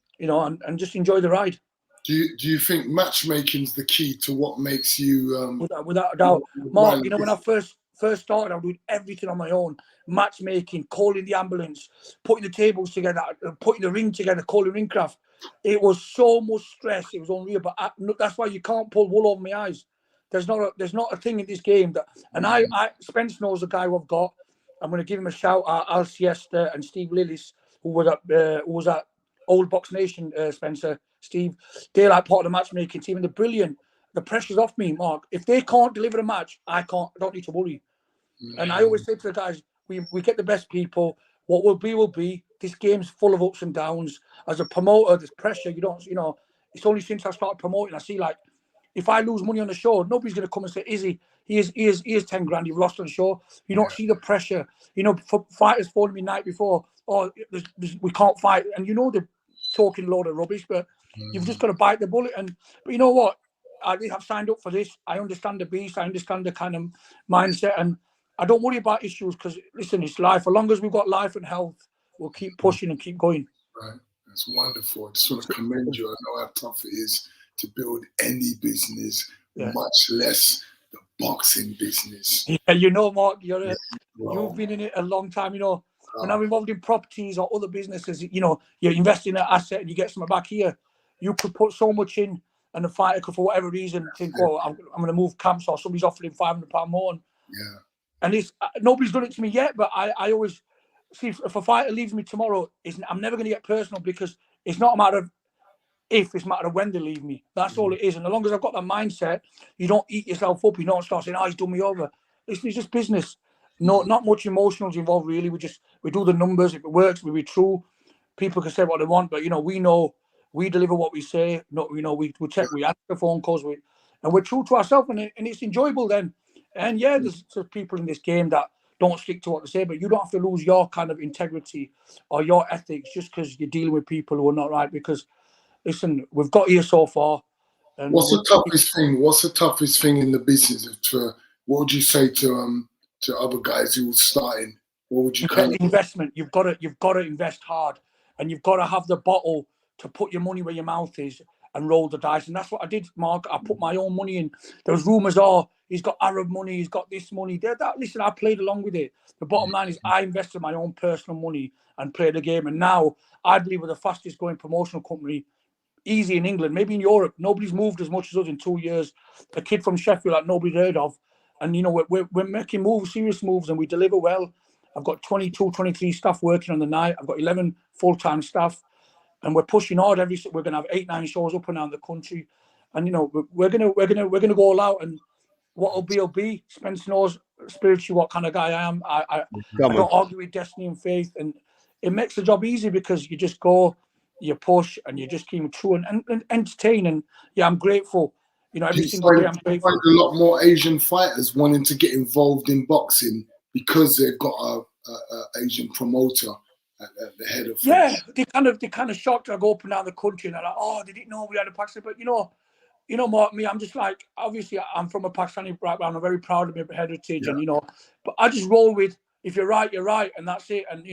just enjoy the ride. Do you think matchmaking's the key to what makes you? Without a doubt, Mark. When I first started, I was doing everything on my own: matchmaking, calling the ambulance, putting the tables together, putting the ring together, calling ring craft. It was so much stress. It was unreal. But that's why you can't pull wool over my eyes. There's not a thing in this game that. And I Spence knows the guy who I've got. I'm going to give him a shout out. Al Siesta and Steve Lillis, who was at Old Box Nation. Spencer, Steve, they're like part of the matchmaking team, and they're brilliant. The pressure's off me, Mark. If they can't deliver a match, I don't need to worry. And I always say to the guys, we get the best people. What will be. This game's full of ups and downs. As a promoter, there's pressure. It's only since I started promoting, I see, like, if I lose money on the show, nobody's going to come and say, Izzy, here's 10 grand you've lost on the show. You don't see the pressure. For fighters phoning me night before, we can't fight. And they're talking a load of rubbish, but you've just got to bite the bullet. But you know what? I've signed up for this. I understand the beast. I understand the kind of mindset, and I don't worry about issues, because listen, it's life. As long as we've got life and health, we'll keep pushing and keep going. Right, that's wonderful. I just want to commend you. I know how tough it is to build any business, much less the boxing business. Yeah, Mark, you've been in it a long time. When I'm involved in properties or other businesses, you're investing in an asset and you get something back here. You could put so much in, and the fighter could, for whatever reason, think, "Oh, I'm going to move camps," or somebody's offering £500 more. And it's nobody's done it to me yet, but I always see, if a fighter leaves me tomorrow, I'm never going to get personal, because it's not a matter of if, it's a matter of when they leave me. That's all it is. And as long as I've got that mindset, you don't eat yourself up. You don't start saying, "Oh, he's done me over." It's just business. No, not much emotionals involved, really. We do the numbers. If it works, we be true. People can say what they want, but we know we deliver what we say. We check, we answer phone calls, and we're true to ourselves, and it's enjoyable then. And there's people in this game that don't stick to what they say, but you don't have to lose your kind of integrity or your ethics just because you're dealing with people who are not right. Because listen, we've got here so far. And what's the toughest thing in the business? What would you say to other guys who are starting? What would you investment? You've got to invest hard, and you've got to have the bottle to put your money where your mouth is and roll the dice. And that's what I did, Mark. I put my own money in. There was rumours, he's got Arab money, he's got this money. Listen, I played along with it. The bottom line is I invested my own personal money and played the game. And now I believe we're the fastest growing promotional company, easy in England, maybe in Europe. Nobody's moved as much as us in 2 years. A kid from Sheffield that nobody's heard of. And, we're making moves, serious moves, and we deliver well. I've got 22, 23 staff working on the night. I've got 11 full-time staff. And we're pushing hard. We're going to have 8-9 shows up and down the country, and we're going to go all out. And what'll be. Spence knows spiritually what kind of guy I am. I don't argue with destiny and faith, and it makes the job easy because you just go, you push, and you just keep true and entertain. And I'm grateful. Every single day I'm grateful. Find a lot more Asian fighters wanting to get involved in boxing because they've got a Asian promoter at the head of things. They kind of shocked. I go up and down the country and they're like, "Oh, they didn't know we had a Pakistani." But Mark, me, I'm just like, obviously I'm from a Pakistani background. I'm very proud of my heritage, and but I just roll with, if you're right, you're right, and that's it. And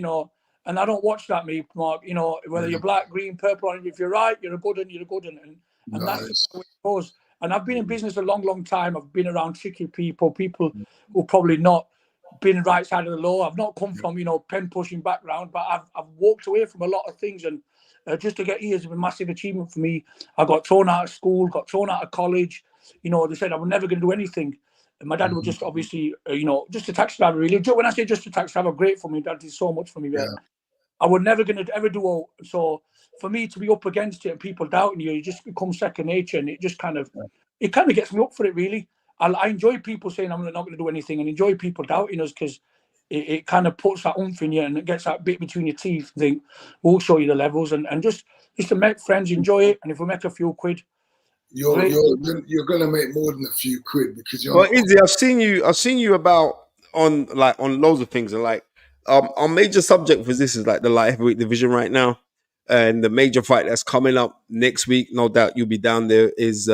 and I don't watch that, me, Mark. Whether you're black, green, purple, and if you're right, you're a good one, you're a good one, and that's just how it goes. And I've been in business a long, long time. I've been around tricky people who probably not been right side of the law. I've not come from, pen pushing background, but I've walked away from a lot of things, and just to get here is a massive achievement for me. I got thrown out of school, got thrown out of college. They said I was never going to do anything. And my dad was just obviously, just a taxi driver, really. When I say just a taxi driver, great for me. Dad did so much for me. But I was never going to ever do all. So for me to be up against it and people doubting you, you just become second nature. And it just kind of gets me up for it, really. I enjoy people saying I'm not going to do anything, and enjoy people doubting us, because it kind of puts that oomph in you and it gets that bit between your teeth. And think, we'll show you the levels, and just to make friends enjoy it. And if we make a few quid, you're going to make more than a few quid, because you're. Well, Izzy, I've seen you about on loads of things, and like our major subject for this is like the light heavyweight division right now, and the major fight that's coming up next week. No doubt you'll be down there. Is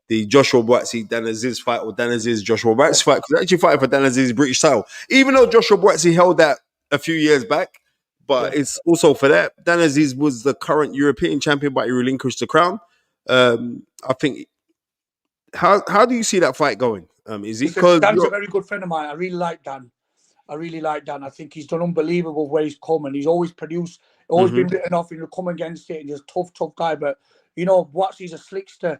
the Joshua Boatsi Dan Azeez fight, or Dan Azeez Joshua Boatsi fight? Because actually fighting for Dan Azeez British title, even though Joshua Boatsi held that a few years back. But it's also for that. Dan Azeez was the current European champion, but he relinquished the crown. I think. How do you see that fight going? Is he? Because Dan's a very good friend of mine. I really like Dan. I think he's done unbelievable where he's come, and he's always produced, always been written off, and he'll come against it, and he's a tough guy. But Buatsi's a slickster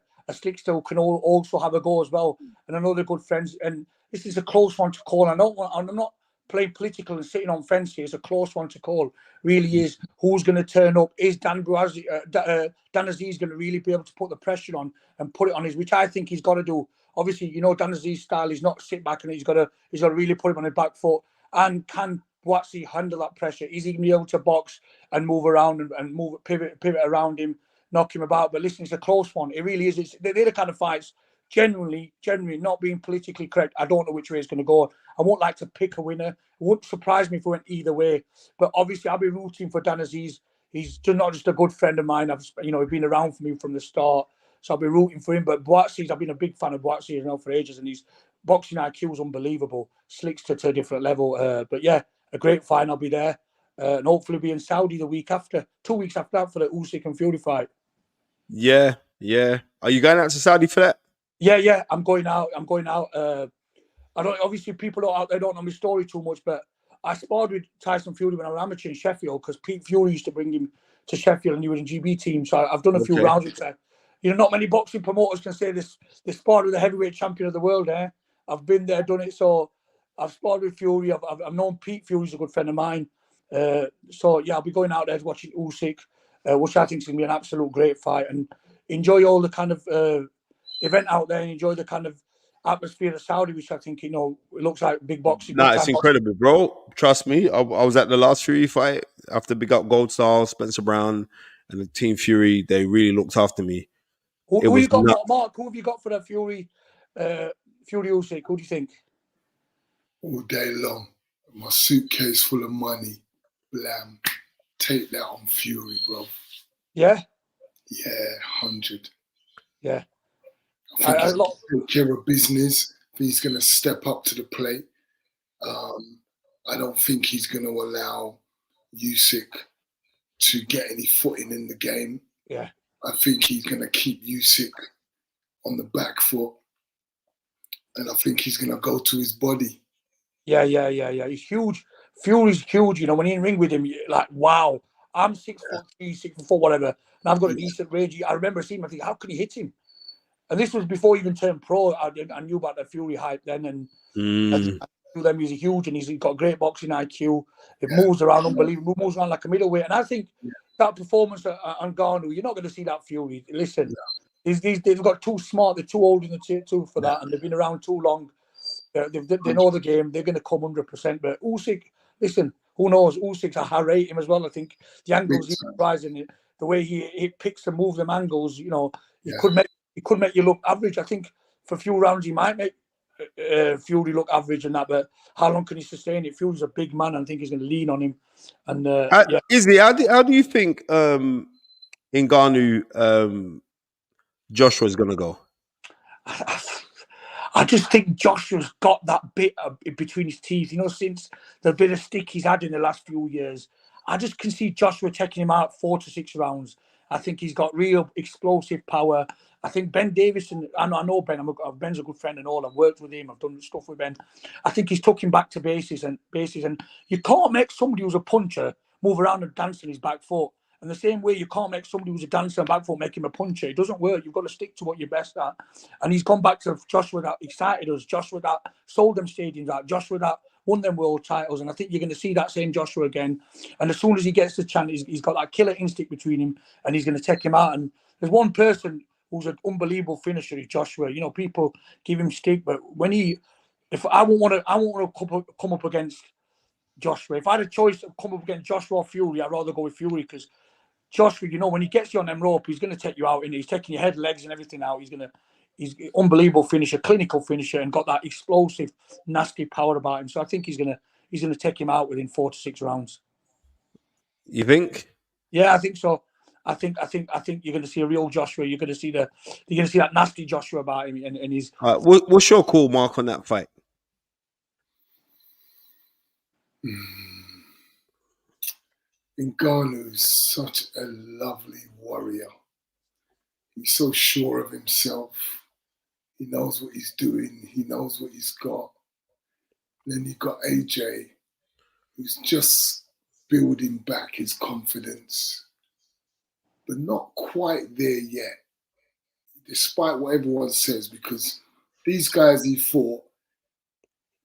who can also have a go as well. And I know they're good friends, and this is a close one to call. I'm not playing political and sitting on fence here. It's a close one to call. Really is. Who's going to turn up? Is Dan Azeez going to really be able to put the pressure on and put it on which I think he's got to do. Obviously, Dan Azeez's style is not sit back, and he's got to really put him on his back foot. And can Boatsi handle that pressure? Is he going to be able to box and move around and move, pivot around him, knock him about? But listen, it's a close one. It really is. They're the kind of fights, genuinely, not being politically correct. I don't know which way it's going to go. I won't like to pick a winner. It wouldn't surprise me if we went either way. But obviously, I'll be rooting for Dan Azeez. He's not just a good friend of mine. He's been around for me from the start. So I'll be rooting for him. But Boatsi, I've been a big fan of Boatsi for ages, and his boxing IQ is unbelievable. Slicks to a different level. But yeah, a great fight. I'll be there. And hopefully be in Saudi the week after, 2 weeks after that, for the Usyk and Fury fight. Yeah. Are you going out to Saudi for that? Yeah. I'm going out. I don't. Obviously, people don't know my story too much, but I sparred with Tyson Fury when I was amateur in Sheffield, because Pete Fury used to bring him to Sheffield, and he was in GB team. So I've done a few rounds with him. Not many boxing promoters can say this. They sparred with the heavyweight champion of the world. I've been there, done it. So I've sparred with Fury. I've known Pete Fury's a good friend of mine. So yeah, I'll be going out there watching Usyk, which I think is going to be an absolute great fight, and enjoy all the kind of event out there, and enjoy the kind of atmosphere of Saudi, which I think it looks like big boxing. Nah, it's incredible, bro. Trust me. I was at the last Fury fight after big up Gold Star, Spencer Brown, and the Team Fury. They really looked after me. Who you got, Mark? Who have you got for the Fury Usyk? Who do you think? All day long, my suitcase full of money, blam. Take that on Fury, bro. Yeah. Yeah, 100. Yeah. I think he's take care of business. I think he's going to step up to the plate. I don't think he's going to allow Usyk to get any footing in the game. Yeah. I think he's going to keep Usyk on the back foot, and I think he's going to go to his body. Yeah. He's huge. Fury's huge. When you're in ring with him, you're like, wow. I'm 6'3", 6'4", whatever, and I've got a decent range. I remember seeing him. I think, how can he hit him? And this was before he even turned pro. I knew about the Fury hype then, and I knew them. He's huge, and he's got great boxing IQ. It moves around unbelievable. Moves around like a middleweight, and I think that performance on Ngannou, you're not going to see that Fury. Listen, they've got too smart. They're too old in the tooth for that, and they've been around too long. They know the game. They're going to come 100%. But Usyk, listen, who knows? Usyk's I rate him as well. I think the angles he's surprising. The way he picks and moves them angles, he could make you look average. I think for a few rounds he might make Fury look average and that, but how long can he sustain it? Fury's a big man, and I think he's going to lean on him. And Izzy, how do you think Ngannou Joshua's going to go? I just think Joshua's got that bit between his teeth. Since the bit of stick he's had in the last few years, I just can see Joshua taking him out 4 to 6 rounds. I think he's got real explosive power. I think Ben Davison, I know Ben. Ben's a good friend and all. I've worked with him. I've done stuff with Ben. I think he's took him back to bases, and you can't make somebody who's a puncher move around and dance on his back foot And the same way you can't make somebody who's a dancer and back foot make him a puncher. It doesn't work. You've got to stick to what you're best at. And he's gone back to Joshua that excited us, Joshua that sold them stadiums out, Joshua that won them world titles. And I think you're going to see that same Joshua again. And as soon as he gets the chance, he's got that killer instinct between him, and he's going to take him out. And there's one person who's an unbelievable finisher, is Joshua. You know, people give him stick, but if I won't want to come up against Joshua. If I had a choice of come up against Joshua or Fury, I'd rather go with Fury, because Joshua, you know, when he gets you on them rope, he's going to take you out, and he's taking your head, legs, and everything out. He's unbelievable finisher, clinical finisher, and got that explosive, nasty power about him. So I think he's gonna take him out within 4 to 6 rounds. You think? Yeah, I think so. I think you're going to see a real Joshua. You're going to see that nasty Joshua about him, and he's. What's your call, Mark, on that fight? Ngannou's such a lovely warrior. He's so sure of himself. He knows what he's doing. He knows what he's got. And then you've got AJ, who's just building back his confidence, but not quite there yet, despite what everyone says, because these guys he fought,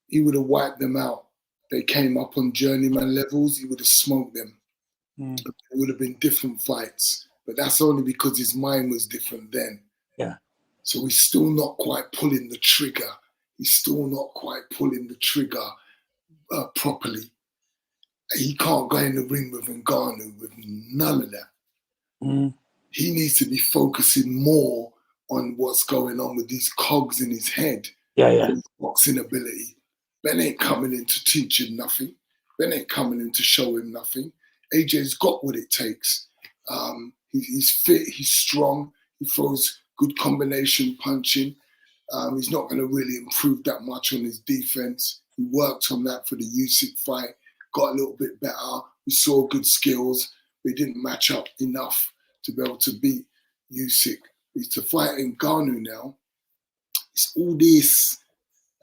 he would have wiped them out. They came up on journeyman levels, he would have smoked them. It would have been different fights, but that's only because his mind was different then. Yeah. So he's still not quite pulling the trigger. He's still not quite pulling the trigger properly. He can't go in the ring with Ngannou with none of that. He needs to be focusing more on what's going on with these cogs in his head. Yeah. His boxing ability. Ben ain't coming in to teach him nothing. Ben ain't coming in to show him nothing. AJ's got what it takes. He's fit, he's strong, he throws good combination punching. He's not going to really improve that much on his defense. He worked on that for the Usyk fight, got a little bit better. We saw good skills. We didn't match up enough to be able to beat Usyk. He's to fight Ngannou now. It's all this.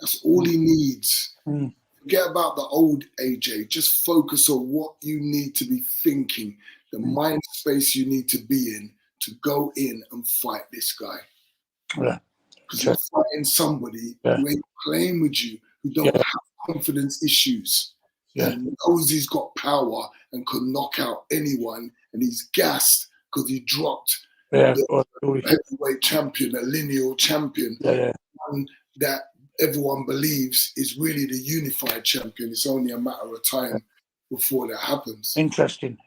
That's all he needs. Forget about the old AJ. Just focus on what you need to be thinking, the mind space you need to be in to go in and fight this guy. Yeah. Because you're fighting somebody who ain't playing with you, who don't have confidence issues, and knows he's got power and can knock out anyone, and he's gassed because he dropped the heavyweight champion, a lineal champion, one that everyone believes is really the unified champion. It's only a matter of time before that happens. Interesting.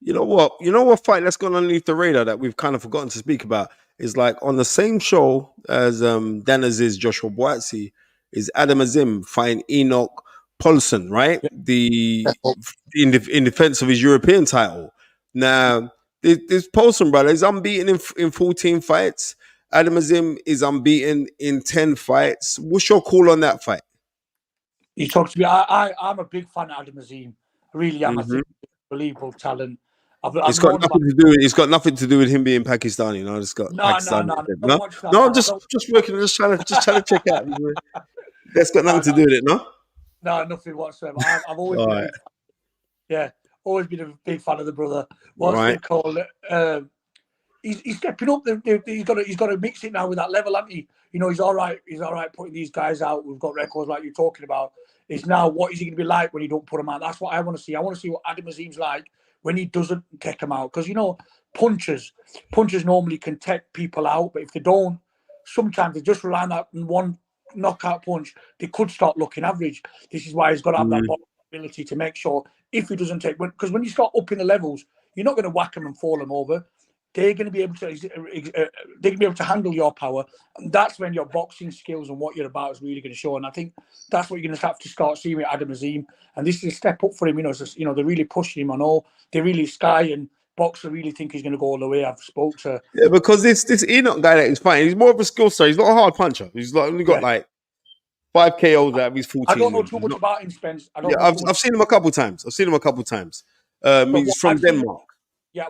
You know what fight that's gone underneath the radar that we've kind of forgotten to speak about is, like, on the same show as Dan Azeez, Joshua Boatsi, is Adam Azim fighting Enoch Paulson, right? In defense of his European title. Now, this Paulson brother is unbeaten in 14 fights. Adam Azim is unbeaten in 10 fights. What's your call on that fight? You talk to me. I'm a big fan of Adam Azim. I really am. I think he's a unbelievable talent. It's got nothing to do with him being Pakistani. No, it's got Pakistani. No, I'm just working. I'm just trying to check out. That's got nothing to do with it, no? No, nothing whatsoever. I've always been always been a big fan of the brother. What's it called? He's stepping up. He's got to mix it now with that level, hasn't he? You know, he's all right. He's all right putting these guys out. We've got records like you're talking about. It's now, what is he going to be like when he don't put them out? That's what I want to see. I want to see what Adam Azim's like when he doesn't take them out. Because, you know, punchers normally can take people out, but if they don't, sometimes they just rely on that one knockout punch. They could start looking average. This is why he's got to have that ability to make sure if he doesn't take, because when you start upping the levels, you're not going to whack them and fall them over. They're going to be able to handle your power, and that's when your boxing skills and what you're about is really going to show. And I think that's what you're going to have to start seeing with Adam Azim. And this is a step up for him. You know, it's just, you know, they're really pushing him on all. They really Sky and Boxer really think he's going to go all the way. I've spoke to because this Enoch guy that he's fighting, he's more of a skill star. He's not a hard puncher. He's like only got like 5 KOs out of his 14. I don't know too much about him, Spence. I've seen him a couple times. He's from Denmark.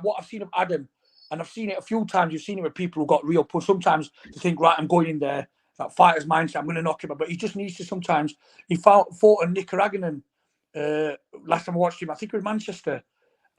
What I've seen of Adam. And I've seen it a few times. You've seen it with people who got real push. Sometimes they think, right, I'm going in there, that fighter's mindset, I'm going to knock him out. But he just needs to sometimes. He fought a Nicaraguan last time I watched him, I think it was Manchester.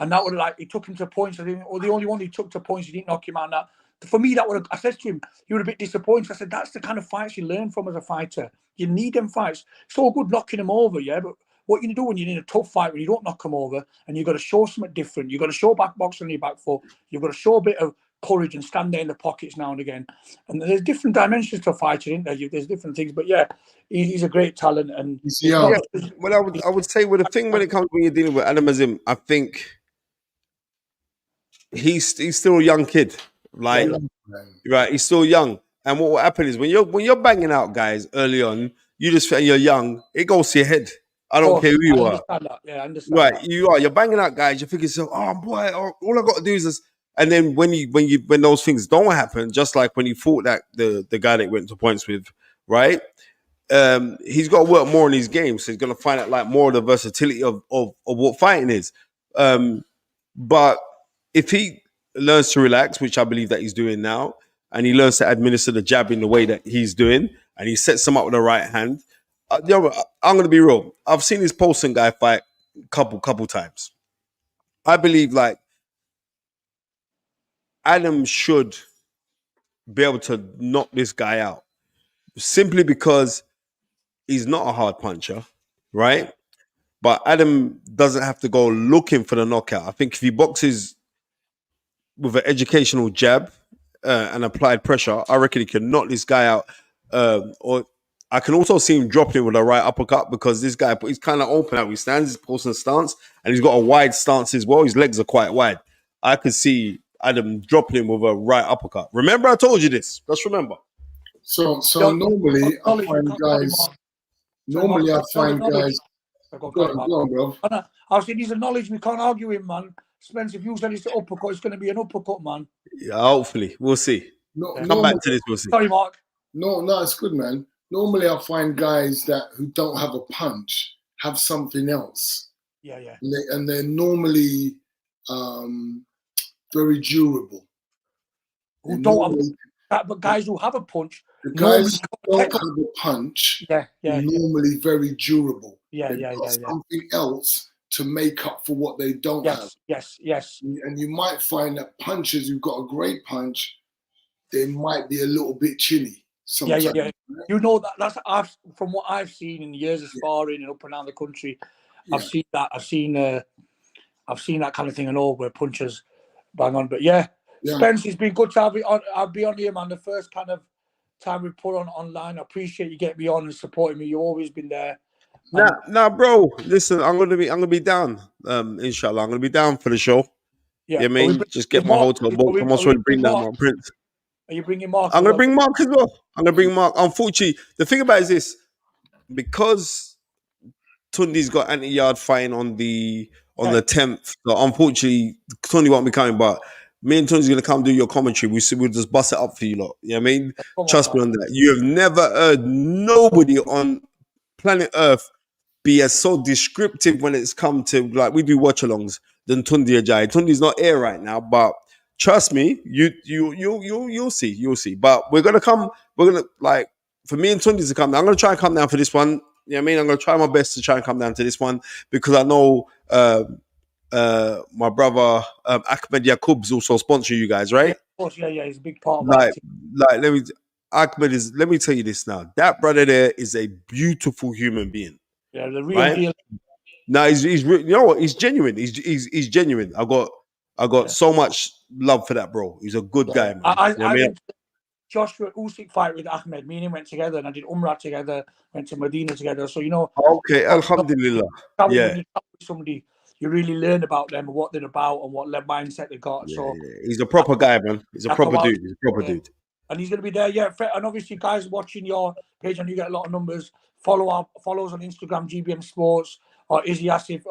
And that would like he took him to points. I think, or the only one he took to points, he didn't knock him out. And that for me, that would have. I said to him, "You were a bit disappointed." I said, "That's the kind of fights you learn from as a fighter. You need them fights. It's all good knocking them over, yeah, but what you do when you're in a tough fight, when you don't knock them over, and you've got to show something different. You've got to show back box on your back foot. You've got to show a bit of courage and stand there in the pockets now and again. And there's different dimensions to a fighter, isn't there? There's different things, but yeah, he's a great talent. And yeah, well, I would say with the thing when it comes when you're dealing with Adam Azim, I think he's still a young kid, like right. He's still young, and what will happen is when you're banging out guys early on, you just feel you're young. It goes to your head. I don't care who you are. Yeah, I understand. Right, that. you're banging out guys. You're thinking, so, oh boy, all I got to do is this. And then when those things don't happen, just like when you fought that the guy that went to points with, right? He's got to work more in his game, so he's going to find out like more of the versatility of what fighting is. But if he learns to relax, which I believe that he's doing now, and he learns to administer the jab in the way that he's doing, and he sets them up with the right hand. I'm going to be real. I've seen this Paulson guy fight couple times. I believe like Adam should be able to knock this guy out simply because he's not a hard puncher, right? But Adam doesn't have to go looking for the knockout. I think if he boxes with an educational jab and applied pressure, I reckon he can knock this guy out. Or I can also see him dropping with a right uppercut because this guy, he's kind of open out. He stands his posting stance and he's got a wide stance as well. His legs are quite wide. I could see Adam dropping him with a right uppercut. Remember, I told you this. Just remember. So normally I find guys. Normally I find guys. Go on, bro. I said he's a knowledge we can't argue with, man. Spence, if you said it's an uppercut, it's going to be an uppercut, man. Yeah, hopefully. We'll see. Come back to this, we'll see. Sorry, Mark. No, it's good, man. Normally I find guys who don't have a punch have something else. Yeah. And they're normally very durable. Who don't have that, but guys who have a punch. The guys who don't have a punch are normally very durable. Yeah. Something else to make up for what they don't have. Yes. And you might find that punchers who've got a great punch, they might be a little bit chilly sometimes. Yeah. You know that's from what I've seen in years of sparring and up and down the country. I've seen that. I've seen that kind of thing and all where punchers bang on. But yeah. Spence, it's been good to have you on. I'll be on here, man. The first kind of time we put on online. I appreciate you getting me on and supporting me. You've always been there. Nah, bro. Listen, I'm gonna be down. Inshallah, I'm gonna be down for the show. Yeah, I mean, just get my hotel booked. I'm also gonna bring down my Prince. Are you bringing Mark? I'm gonna bring Mark as well. I'm gonna bring Mark. Unfortunately, the thing about it is this: because Tunde's got anti-Yarde fighting on the 10th. So unfortunately, Tunde won't be coming, but me and Tunde's gonna come do your commentary. We'll just bust it up for you lot. You know what I mean? Trust me on that. You have never heard nobody on planet Earth be as so descriptive when it's come to like we do watch-alongs than Tunde Ajayi. Tunde's not here right now, but trust me, you'll see. But we're gonna like for me and Tunde to come down. I'm gonna try and come down for this one. You know what I mean? I'm gonna try my best to try and come down to this one because I know my brother Ahmed Yaqub's also sponsoring you guys, right? Of course, yeah, he's a big part of that. Let me tell you this now. That brother there is a beautiful human being. Yeah, the real deal. No, he's you know what? He's genuine. He's genuine. I got so much love for that bro. He's a good guy, man. I went to Joshua Usyk fight with Ahmed. Me and him went together, and I did Umrah together. Went to Medina together. So you know. Okay, Alhamdulillah. When you travel with somebody, you really learn about them and what they're about and what mindset they got. So he's a proper guy, man. He's a proper dude. He's a proper dude. And he's going to be there, and obviously, guys watching your page, and you get a lot of numbers. Follow us on Instagram, GBM Sports, or Izzy Asif,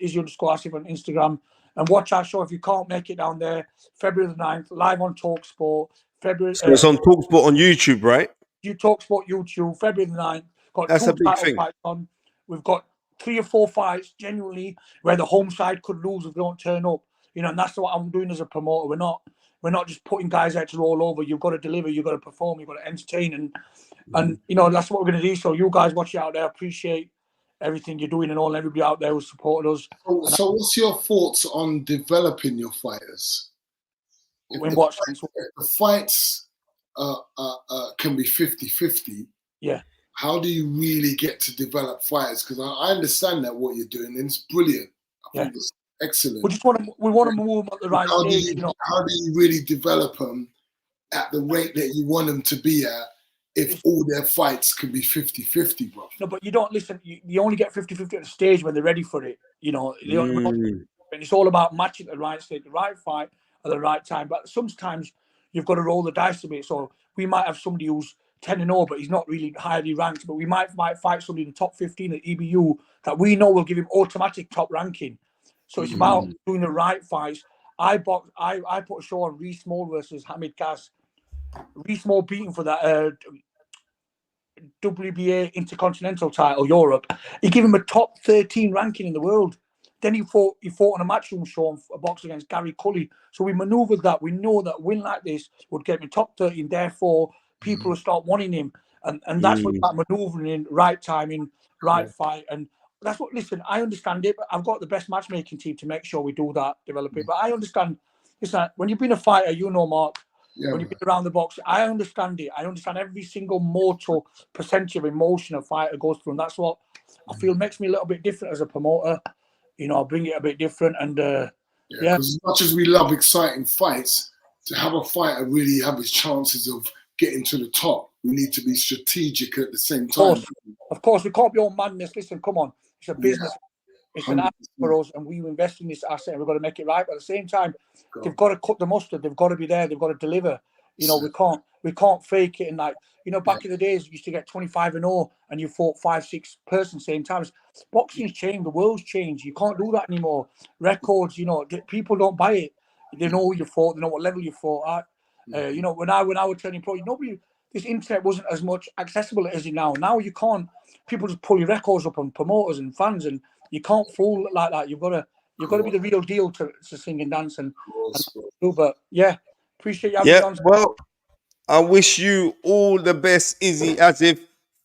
Izzy_Asif on Instagram, and watch our show if you can't make it down there. February the 9th, live on TalkSport. So it's on TalkSport on YouTube, right? TalkSport YouTube, February the 9th. That's a big thing. Fights on. We've got 3 or 4 fights, genuinely, where the home side could lose if they don't turn up. You know, and that's what I'm doing as a promoter. We're not just putting guys out to roll over. You've got to deliver. You've got to perform. You've got to entertain, and you know that's what we're going to do. So you guys watch it out there. Appreciate everything you're doing and all, everybody out there who supported us. So what's your thoughts on developing your fighters? In what sense? If the fights can be 50-50, yeah. How do you really get to develop fighters? Because I understand that what you're doing, and it's brilliant. I think it's excellent. We want to move them at the right stage. How do you really develop them at the rate that you want them to be at if all their fights can be 50-50, bro? No, but you don't listen. You only get 50-50 at the stage when they're ready for it. And it's all about matching the right stage, the right fight at the right time. But sometimes you've got to roll the dice a bit. So we might have somebody who's 10-0, but he's not really highly ranked. But we might fight somebody in the top 15 at EBU that we know will give him automatic top ranking. So it's about doing the right fights. I put a show on Reece Small versus Hamid Kaz. Reece Small beating for that WBA Intercontinental title, Europe. He gave him a top 13 ranking in the world. Then he fought on a matchroom show on a box against Gary Cully. So we manoeuvred that. We know that a win like this would get him top 13. Therefore, people will start wanting him. And that's what that manoeuvring in, right timing, right fight. And that's what, listen, I understand it, but I've got the best matchmaking team to make sure we do that, develop it. But I understand, listen, when you've been a fighter, Mark, when you've been around the box, I understand it. I understand every single mortal percentage of emotion a fighter goes through. And that's what I feel makes me a little bit different as a promoter. I'll bring it a bit different. And because as much as we love exciting fights, to have a fighter really have his chances of getting to the top, we need to be strategic at the same time. Of course, we can't be all madness. Listen, come on. It's a business. It's an asset for us, and we invest in this asset, and we've got to make it right. But at the same time, they've got to cut the mustard. They've got to be there. They've got to deliver. We can't fake it. And back in the days, you used to get 25-0, and you fought 5-6 persons same times. Boxing's changed. The world's changed. You can't do that anymore. Records, people don't buy it. They know who you fought. They know what level you fought at. When I was turning pro, this internet wasn't as much accessible as it now. Now you can't. People just pull your records up on promoters and fans, and you can't fool like that. You've got to be the real deal to sing and dance and do. But appreciate you having me on. Well, I wish you all the best, Izzy Azeez.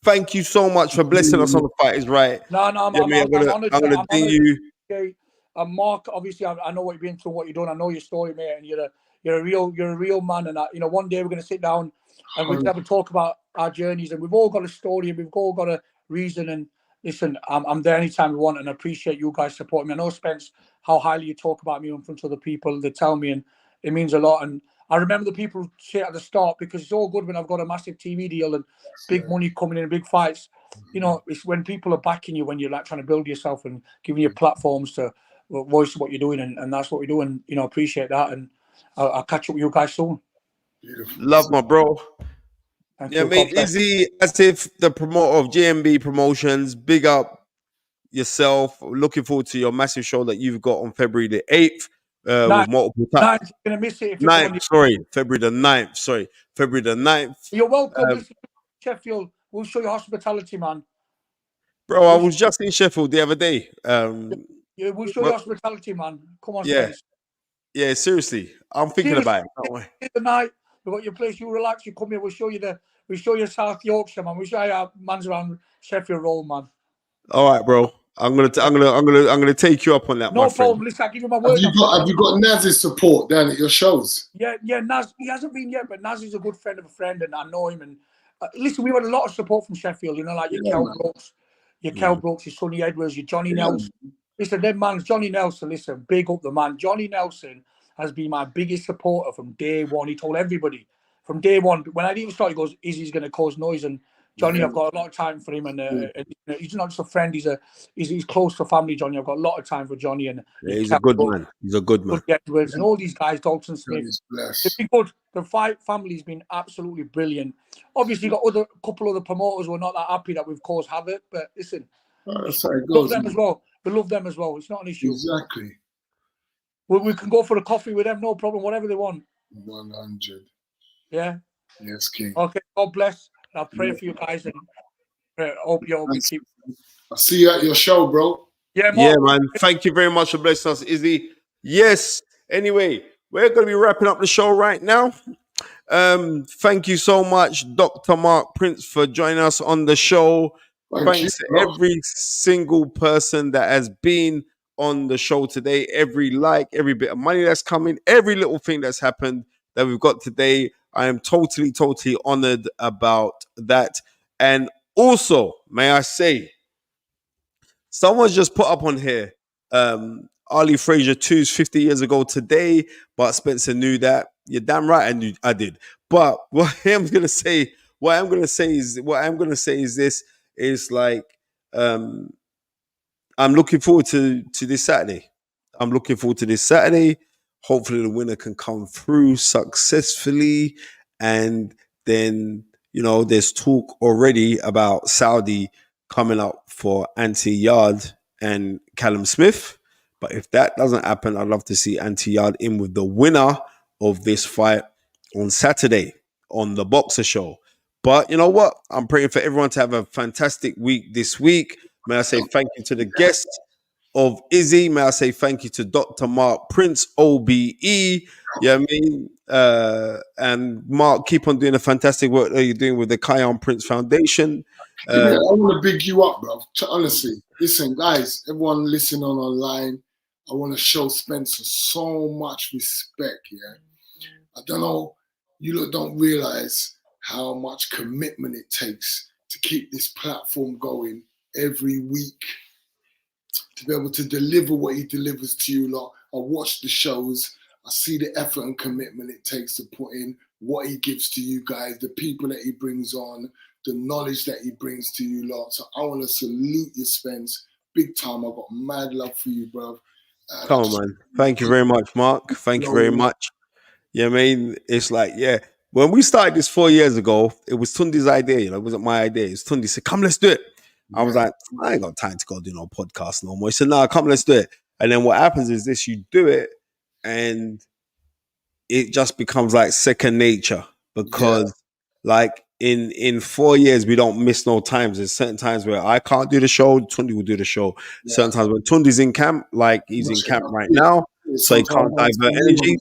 Thank you so much for blessing us on the Fight Is Right. I'm honored. I'm gonna thank you. Okay. Mark, obviously, I know what you've been through, what you've done. I know your story, mate, and you're a real man. And one day we're going to sit down and we'll have a talk about our journeys. And we've all got a story, and we've all got a reason. And listen, I'm there anytime you want, and I appreciate you guys supporting me. I know, Spence, how highly you talk about me in front of the people. They tell me, and it means a lot. And I remember the people say at the start, because it's all good when I've got a massive TV deal and big money coming in, big fights. It's when people are backing you, when you're like trying to build yourself and giving you platforms to voice what you're doing, and that's what we do. And appreciate that. And I'll catch up with you guys soon. Beautiful. Love my bro. Thank you. Mate, Izzy Azeez, the promoter of JMB Promotions. Big up yourself. Looking forward to your massive show that you've got on February the 8th. With multiple times. You're gonna miss it. February the 9th. February the 9th. You're welcome. Sheffield. We'll show you hospitality, man. Bro, I was just in Sheffield the other day. We'll show you hospitality, man. Come on, Spence. Yeah, seriously. I'm thinking about it. Don't worry. The night we've got your place. You relax. You come here. We'll show you South Yorkshire, man. We'll show you our man's around Sheffield Roll, man. All right, bro. I'm gonna take you up on that. No problem. Listen, I give you my word. Have you got Naz's support down at your shows? Yeah. Naz, he hasn't been yet, but Naz is a good friend of a friend, and I know him. And listen, we've had a lot of support from Sheffield. Like your Kel Brooks, your Sonny Edwards, your Johnny Nelson. Listen, them man, Johnny Nelson. Listen, big up the man. Johnny Nelson has been my biggest supporter from day one. He told everybody from day one. When I didn't even start, he goes, "Izzy's going to cause noise." And Johnny, I've got a lot of time for him, and he's not just a friend. He's close to family. Johnny, I've got a lot of time for Johnny, and he's a good man. He's a good man. Edwards and all these guys, Dalton Smith. They've been good. The fight family's been absolutely brilliant. Obviously, got a couple other promoters who are not that happy that we've caused havoc. But listen, that's how it love goes, them as well. We love them as well. It's not an issue. Exactly. We can go for a coffee with them, no problem. Whatever they want. 100. Yeah. Yes, King. Okay. God bless. I'll pray for you guys, and hope you all keep. I'll see you at your show, bro. Yeah, man. Thank you very much for blessing us, Izzy. Yes. Anyway, we're going to be wrapping up the show right now. Thank you so much, Dr. Mark Prince, for joining us on the show. Thank you. Thanks to every single person that has been on the show today. Every like, every bit of money that's coming, every little thing that's happened that we've got today. I am totally, totally honored about that. And also, may I say, someone's just put up on here, Ali Frazier 2's 50 years ago today, but Spencer knew that. You're damn right I did. But what I'm gonna say, what I'm gonna say is this is like um I'm looking forward to this Saturday. I'm looking forward to this Saturday. Hopefully, the winner can come through successfully, and then there's talk already about Saudi coming up for Anthony Yarde and Callum Smith. But if that doesn't happen, I'd love to see Anthony Yarde in with the winner of this fight on Saturday on the Boxer Show. But you know what? I'm praying for everyone to have a fantastic week this week. May I say thank you to the guests of Izzy. May I say thank you to Dr. Mark Prince, OBE. Yeah, I mean, and Mark, keep on doing the fantastic work that you're doing with the Kion Prince Foundation. I want to big you up, bro. Honestly, listen, guys, everyone listening online, I want to show Spencer so much respect. Yeah, I don't know, you lot don't realize how much commitment it takes to keep this platform going every week, to be able to deliver what he delivers to you lot. I watch the shows, I see the effort and commitment it takes to put in what he gives to you guys, the people that he brings on, the knowledge that he brings to you lot. So I want to salute you, Spence, big time. I've got mad love for you, bro. Come on, man. Thank you very much, Mark. Thank you very much. Yeah, I mean, it's like, yeah. When we started this 4 years ago, it was Tunde's idea, it wasn't my idea. It was Tunde said, come, let's do it. I was like, I ain't got time to go do no podcast no more. He said, no, come, let's do it. And then what happens is this, you do it and it just becomes like second nature because like in 4 years, we don't miss no times. There's certain times where I can't do the show, Tunde will do the show. Certain times when Tunde's in camp, like he's in camp right now, so he can't divert energy.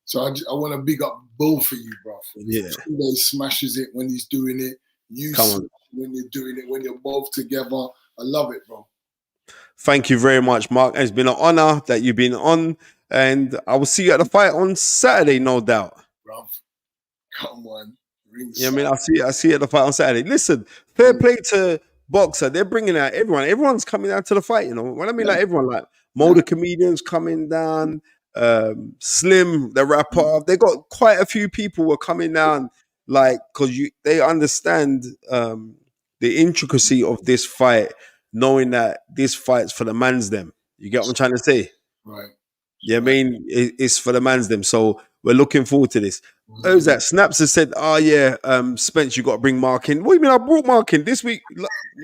So I want to big up both of you, bro. Yeah. Tunde smashes it when he's doing it. You smash when you're doing it, when you're both together. I love it, bro. Thank you very much, Mark. It's been an honor that you've been on, and I will see you at the fight on Saturday, no doubt. Bro, come on. Yeah, I mean, I see you at the fight on Saturday. Listen, fair play to Boxer. They're bringing out everyone. Everyone's coming out to the fight, When I mean like everyone, like Motor comedians coming down, Slim, the rapper. They got quite a few people were coming down, like, because they understand the intricacy of this fight, knowing that this fight's for the man's them. You get what I'm trying to say? Right. Yeah, I mean, it's for the man's them. So we're looking forward to this. Who's that? Snaps has said, oh, yeah, Spence, you got to bring Mark in. What do you mean I brought Mark in this week?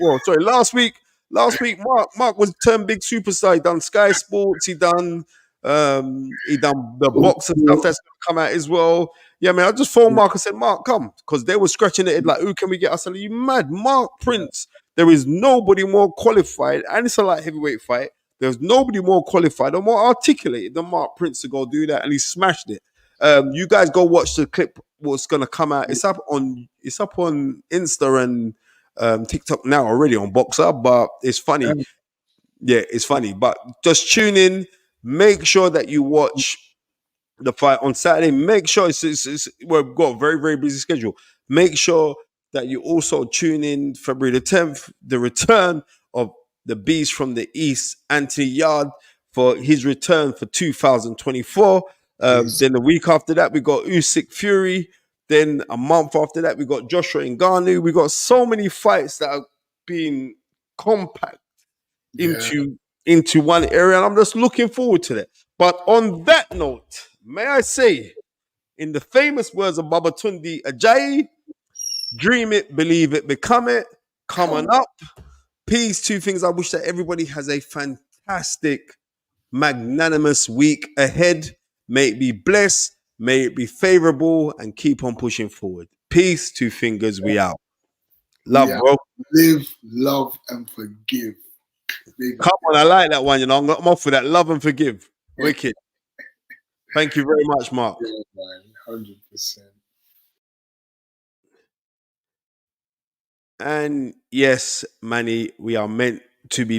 Well, sorry, last week, Mark was turned big superstar. He done Sky Sports. He done the boxer stuff that's going to come out as well. Yeah, man, I just phoned Mark and said, Mark, come. Because they were scratching it like, who can we get? I said, are you mad? Mark Prince. There is nobody more qualified. And it's a light heavyweight fight. There's nobody more qualified or more articulated than Mark Prince to go do that. And he smashed it. You guys go watch the clip. What's going to come out? It's up on Insta and TikTok now already on Boxer, but it's funny. Yeah, it's funny. But just tune in. Make sure that you watch the fight on Saturday. Make sure we've got a very, very busy schedule. Make sure that you also tune in February the 10th, the return of the Beast from the East, Anthony Yarde, for his return for 2024. Then the week after that, we got Usyk Fury. Then a month after that, we got Joshua Ngannou. We got so many fights that are being compact into one area, and I'm just looking forward to that. But on that note, may I say, in the famous words of Baba Tunde Ajayi, dream it, believe it, become it. Come on up. Peace. Two things. I wish that everybody has a fantastic, magnanimous week ahead. May it be blessed. May it be favorable, and keep on pushing forward. Peace. Two fingers. We out. Love, bro. Live, love, and forgive. Come on, I like that one. I'm off with that. Love and forgive. Wicked. Thank you very much, Mark. Yeah, man. 100%. And yes, Manny, we are meant to be